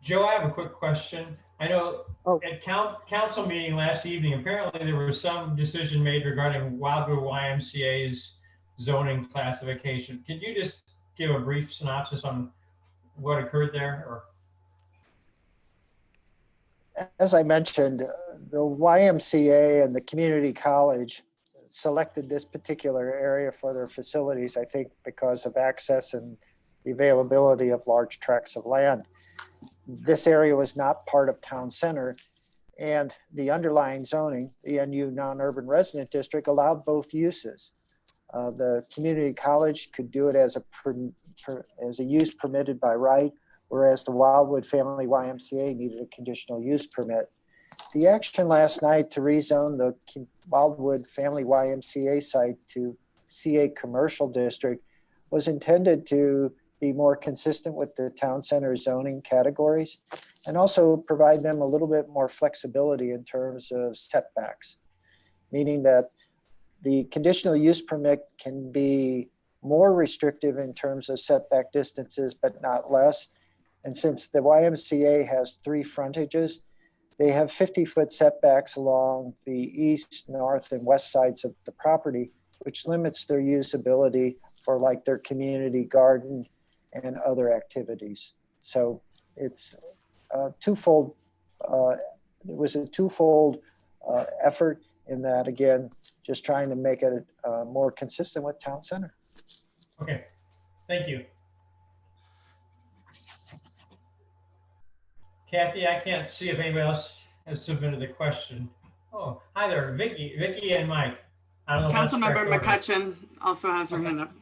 Joe, I have a quick question. I know at council meeting last evening, apparently there was some decision made regarding Wildwood YMCA's zoning classification. Can you just give a brief synopsis on what occurred there? Or? As I mentioned, the YMCA and the community college selected this particular area for their facilities, I think because of access and the availability of large tracts of land. This area was not part of town center, and the underlying zoning, the NU non-urban resident district, allowed both uses. The community college could do it as a use permitted by right, whereas the Wildwood Family YMCA needed a conditional use permit. The action last night to rezone the Wildwood Family YMCA site to CA Commercial District was intended to be more consistent with the town center zoning categories and also provide them a little bit more flexibility in terms of setbacks, meaning that the conditional use permit can be more restrictive in terms of setback distances, but not less. And since the YMCA has 3 frontages, they have 50-foot setbacks along the east, north, and west sides of the property, which limits their usability for like their community garden and other activities. So it's twofold. It was a twofold effort in that, again, just trying to make it more consistent with town center. Okay, thank you. Kathy, I can't see if anybody else has submitted a question. Oh, hi there, Vicky and Mike. I don't know if that's Councilmember correct order. McCutcheon also has her hand up.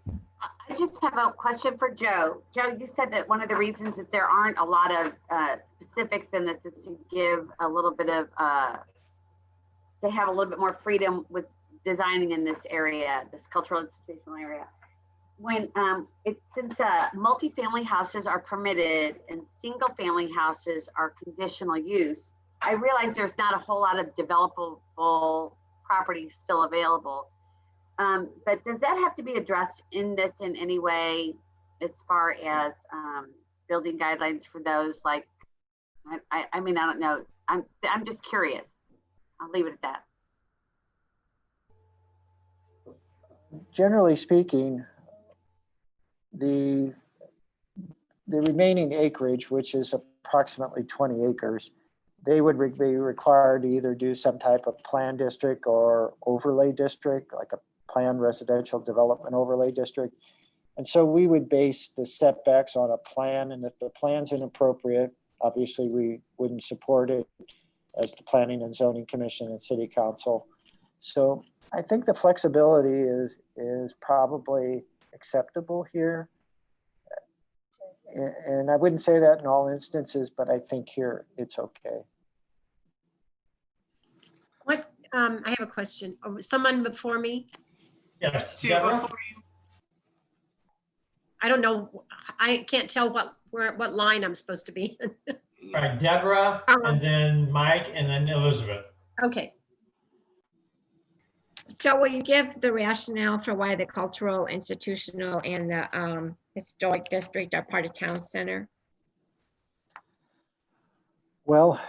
I just have a question for Joe. Joe, you said that one of the reasons that there aren't a lot of specifics in this is to give a little bit of, to have a little bit more freedom with designing in this area, this cultural institutional area. When since multifamily houses are permitted and single family houses are conditional use, I realize there's not a whole lot of developable property still available. But does that have to be addressed in this in any way as far as building guidelines for those? Like, I mean, I don't know. I'm just curious. I'll leave it at that. Generally speaking, the remaining acreage, which is approximately 20 acres, they would be required to either do some type of plan district or overlay district, like a planned residential development overlay district. And so we would base the setbacks on a plan, and if the plan's inappropriate, obviously we wouldn't support it as the Planning and Zoning Commission and City Council. So I think the flexibility is probably acceptable here. And I wouldn't say that in all instances, but I think here it's okay. What, I have a question. Oh, someone before me? Yes, Deborah? Deborah? I don't know. I can't tell what line I'm supposed to be in. All right, Deborah, and then Mike, and then Elizabeth. Okay. Joe, will you give the rationale for why the cultural, institutional, and the historic district are part of town center? Well,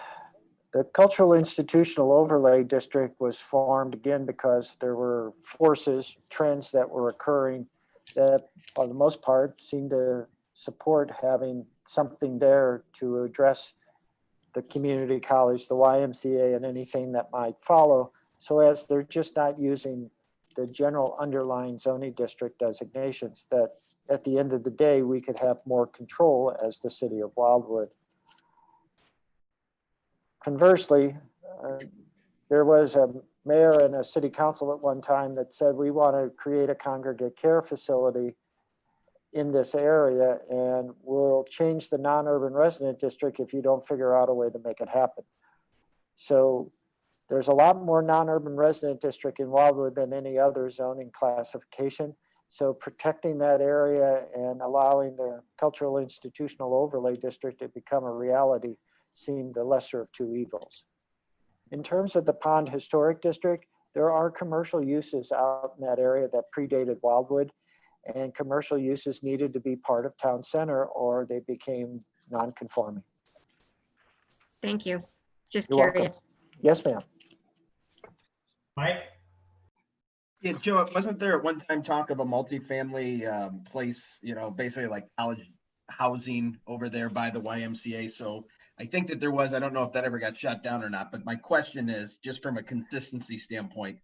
the cultural institutional overlay district was formed again because there were forces, trends that were occurring that, for the most part, seemed to support having something there to address the community college, the YMCA, and anything that might follow. So as they're just not using the general underlying zoning district designations, that at the end of the day, we could have more control as the city of Wildwood. Conversely, there was a mayor and a city council at one time that said, we want to create a congregate care facility in this area, and we'll change the non-urban resident district if you don't figure out a way to make it happen. So there's a lot more non-urban resident district in Wildwood than any other zoning classification. So protecting that area and allowing the cultural institutional overlay district to become a reality seemed the lesser of two evils. In terms of the Pond Historic District, there are commercial uses out in that area that predated Wildwood, and commercial uses needed to be part of town center or they became non-conforming. Thank you. Just You're curious. welcome. Yes, ma'am. Mike? Yeah, Joe, wasn't there at one time talk of a multifamily place, you know, basically like college housing over there by the YMCA? So I think that there was, I don't know if that ever got shut down or not, but my question is just from a consistency standpoint,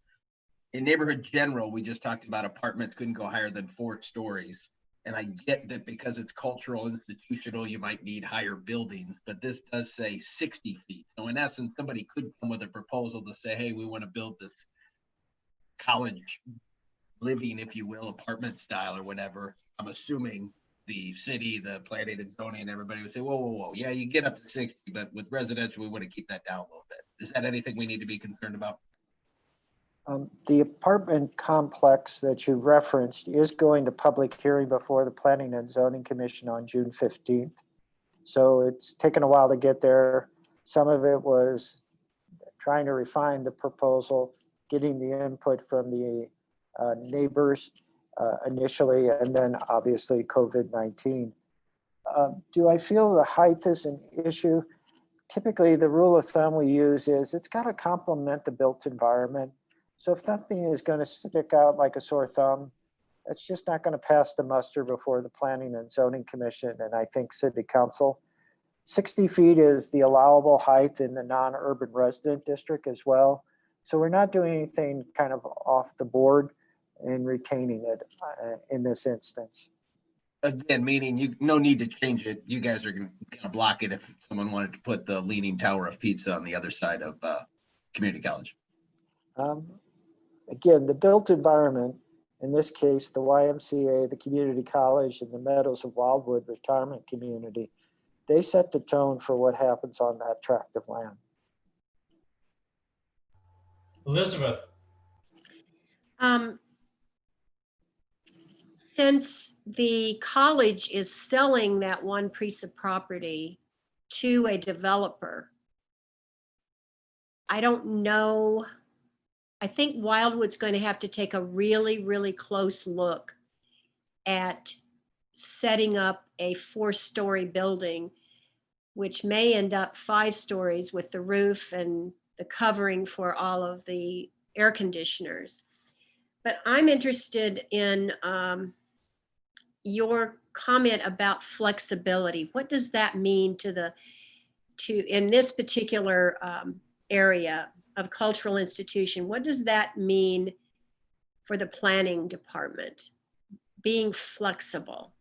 in neighborhood general, we just talked about apartments couldn't go higher than 4 stories. And I get that because it's cultural, institutional, you might need higher buildings, but this does say 60 feet. So in essence, somebody could come with a proposal to say, hey, we want to build this college living, if you will, apartment style or whatever, I'm assuming the city, the planning and zoning, and everybody would say, whoa, whoa, whoa, yeah, you get up to 60, but with residential, we want to keep that down a little bit. Is that anything we need to be concerned about? The apartment complex that you referenced is going to public hearing before the Planning and Zoning Commission on June 15th. So it's taken a while to get there. Some of it was trying to refine the proposal, getting the input from the neighbors initially, and then obviously COVID-19. Do I feel the height is an issue? Typically, the rule of thumb we use is it's got to complement the built environment. So if something is going to stick out like a sore thumb, it's just not going to pass the muster before the Planning and Zoning Commission and I think City Council. 60 feet is the allowable height in the non-urban resident district as well. So we're not doing anything kind of off the board and retaining it in this instance. Again, meaning you no need to change it. You guys are going to block it if someone wanted to put the Leaning Tower of Pizza on the other side of community college. Again, the built environment, in this case, the YMCA, the community college, and the Meadows of Wildwood retirement community, they set the tone for what happens on that tract of land. Elizabeth. Since the college is selling that one piece of property to a developer, I don't know. I think Wildwood's going to have to take a really, really close look at setting up a 4-story building, which may end up 5 stories with the roof and the covering for all of the air conditioners. But I'm interested in your comment about flexibility. What does that mean in this particular area of cultural institution? What does that mean for the planning department? Being flexible.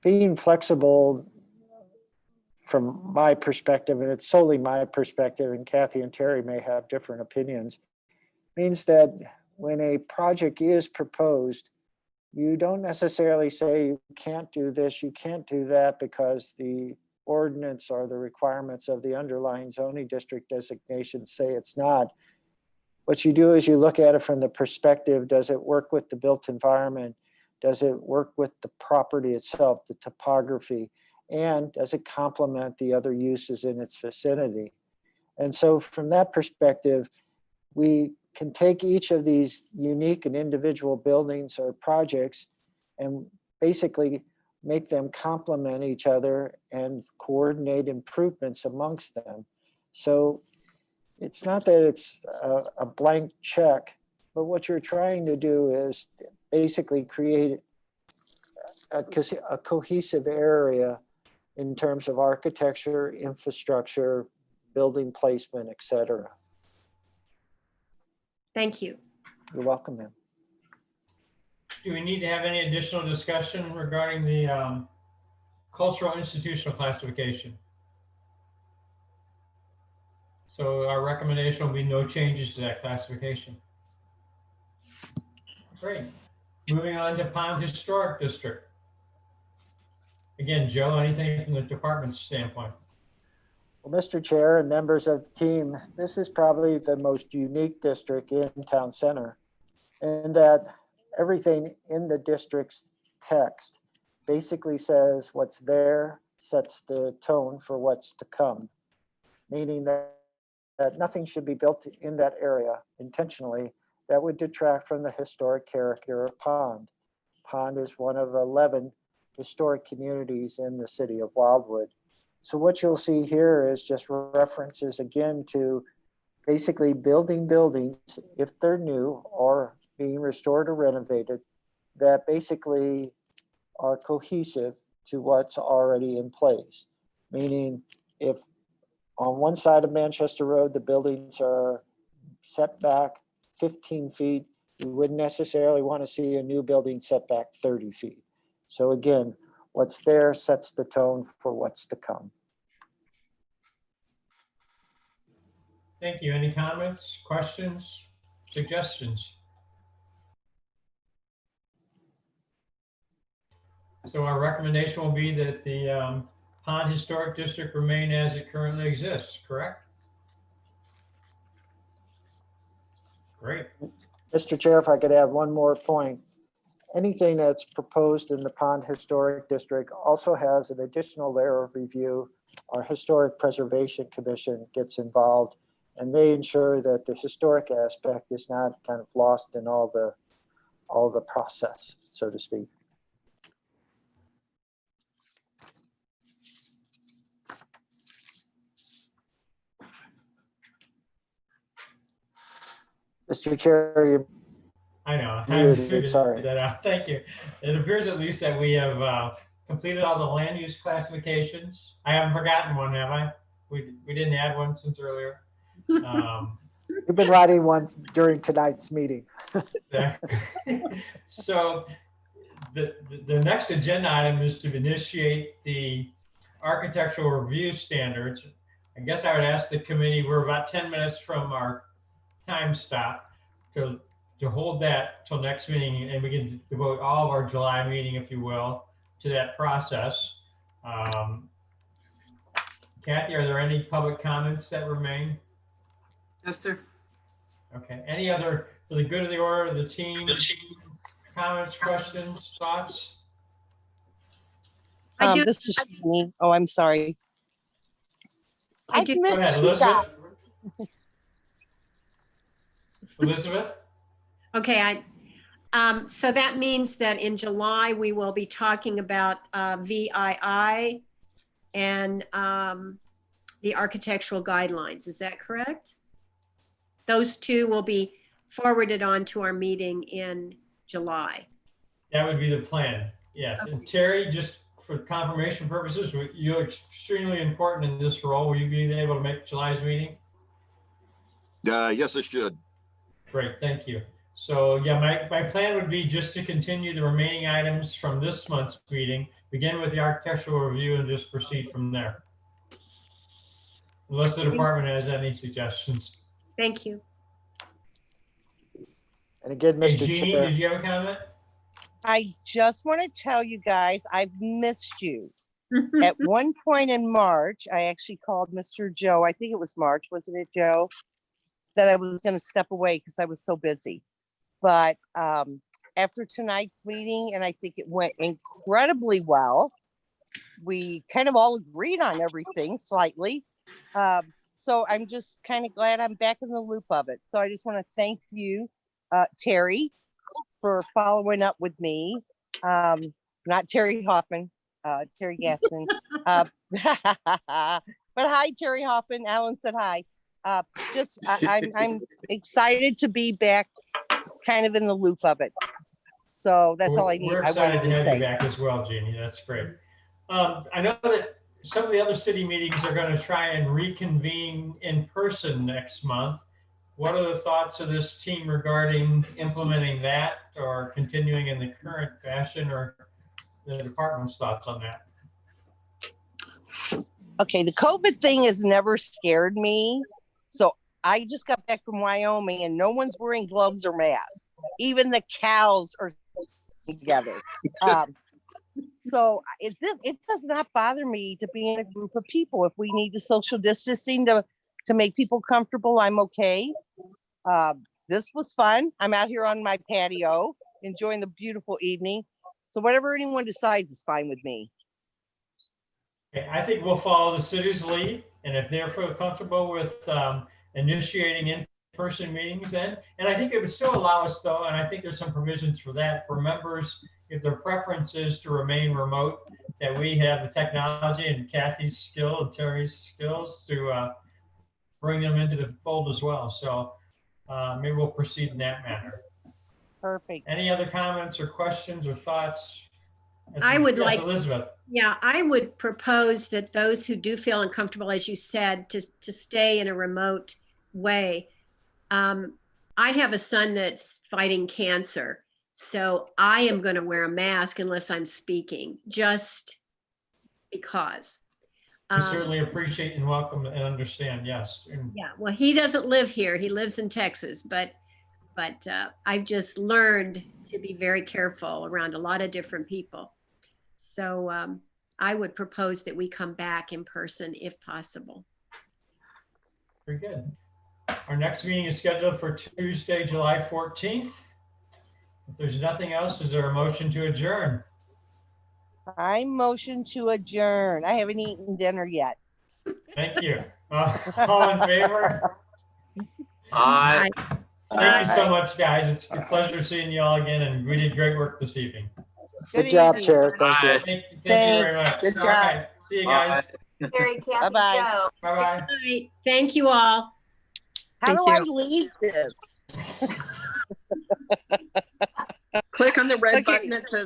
Being flexible from my perspective, and it's solely my perspective, and Kathy and Terry may have different opinions, means that when a project is proposed, you don't necessarily say you can't do this, you can't do that because the ordinance or the requirements of the underlying zoning district designation say it's not. What you do is you look at it from the perspective, does it work with the built environment? Does it work with the property itself, the topography? And does it complement the other uses in its vicinity? And so from that perspective, we can take each of these unique and individual buildings or projects and basically make them complement each other and coordinate improvements amongst them. So it's not that it's a blank check, but what you're trying to do is basically create a cohesive area in terms of architecture, infrastructure, building placement, et cetera. Thank you. You're welcome, ma'am. Do we need to have any additional discussion regarding the cultural institutional classification? So our recommendation will be no changes to that classification. Great. Moving on to Pond Historic District. Again, Joe, anything from the department's standpoint? Well, Mr. Chair and members of the team, this is probably the most unique district in Town Center, in that everything in the district's text basically says what's there sets the tone for what's to come, meaning that nothing should be built in that area intentionally that would detract from the historic character of Pond. Pond is one of 11 historic communities in the city of Wildwood. So what you'll see here is just references again to basically building buildings, if they're new or being restored or renovated, that basically are cohesive to what's already in place. Meaning if on one side of Manchester Road, the buildings are set back 15 feet, you wouldn't necessarily want to see a new building set back 30 feet. So again, what's there sets the tone for what's to come. Thank you. Any comments, questions, suggestions? So our recommendation will be that the Pond Historic District remain as it currently exists, correct? Great. Mr. Chair, if I could add one more point. Anything that's proposed in the Pond Historic District also has an additional layer of review. Our Historic Preservation Commission gets involved, and they ensure that the historic aspect is not kind of lost in all the process, so to speak. Mr. Chair, you're I know. muted, figured sorry. that out. Thank you. It appears at least that we have completed all the land use classifications. I haven't forgotten one, have I? We didn't add one since earlier. We've been writing one during tonight's meeting. So the next agenda item is to initiate the architectural review standards. I guess I would ask the committee, we're about 10 minutes from our time stop, to hold that till next meeting, and we can devote all of our July meeting, if you will, to that process. Kathy, are there any public comments that remain? Yes, sir. Okay. Any other, for the good of the order of the team, comments, questions, thoughts? I do. This is me. Oh, I'm sorry. I do. Go ahead, Elizabeth. Elizabeth? Okay, so that means that in July, we will be talking about VII and the architectural guidelines. Is that correct? Those two will be forwarded on to our meeting in July. That would be the plan, yes. Okay. And Terry, just for confirmation purposes, you're extremely important in this role. Will you be able to make July's meeting? Yes, I should. Great, thank you. So yeah, my plan would be just to continue the remaining items from this month's meeting, begin with the architectural review and just proceed from there. Unless the department has any suggestions. Thank you. And again, Hey, Mr. Jeannie, Chair. did you have a comment? I just want to tell you guys, I've missed you. At one point in March, I actually called Mr. Joe. I think it was March, wasn't it, Joe? That I was going to step away because I was so busy. But after tonight's meeting, and I think it went incredibly well, we kind of all agreed on everything slightly. So I'm just kind of glad I'm back in the loop of it. So I just want to thank you, Terry, for following up with me. Not Terry Hoffman, Terry Gasson. But hi, Terry Hoffman. Alan said hi. I'm excited to be back kind of in the loop of it. So that's all I need. We're excited to have you back as well, Jeannie. That's great. I know that some of the other city meetings are going to try and reconvene in person next month. What are the thoughts of this team regarding implementing that or continuing in the current fashion, or the department's thoughts on that? Okay, the COVID thing has never scared me. So I just got back from Wyoming and no one's wearing gloves or masks. Even the cows are together. So it does not bother me to be in a group of people. If we need the social distancing to make people comfortable, I'm okay. This was fun. I'm out here on my patio enjoying the beautiful evening. So whatever anyone decides is fine with me. Okay, I think we'll follow the city's lead, and if they're feel comfortable with initiating in-person meetings, then, and I think it would still allow us though, and I think there's some provisions for that, for members, if their preference is to remain remote, that we have the technology and Kathy's skill and Terry's skills to bring them into the fold as well. So maybe we'll proceed in that manner. Perfect. Any other comments or questions or thoughts? I would Yes, like, Elizabeth. yeah, I would propose that those who do feel uncomfortable, as you said, to stay in a remote way. I have a son that's fighting cancer, so I am going to wear a mask unless I'm speaking, just because. We certainly appreciate and welcome and understand, yes. Yeah, well, he doesn't live here. He lives in Texas, but I've just learned to be very careful around a lot of different people. So I would propose that we come back in person if possible. Very good. Our next meeting is scheduled for Tuesday, July 14th. If there's nothing else, is there a motion to adjourn? I motion to adjourn. I haven't eaten dinner yet. Thank you. All in favor? Aye. Thank you so much, guys. It's a pleasure seeing you all again, and we did great work this evening. Good job, evening. Chair. Thank you. Aye. Thank you very Thanks. much. Good All job. right. See you guys. Terry, Kathy, Bye-bye. Joe. Bye-bye. All right. Thank you all. How Thank do I you. leave this? Click on the red Okay. button that says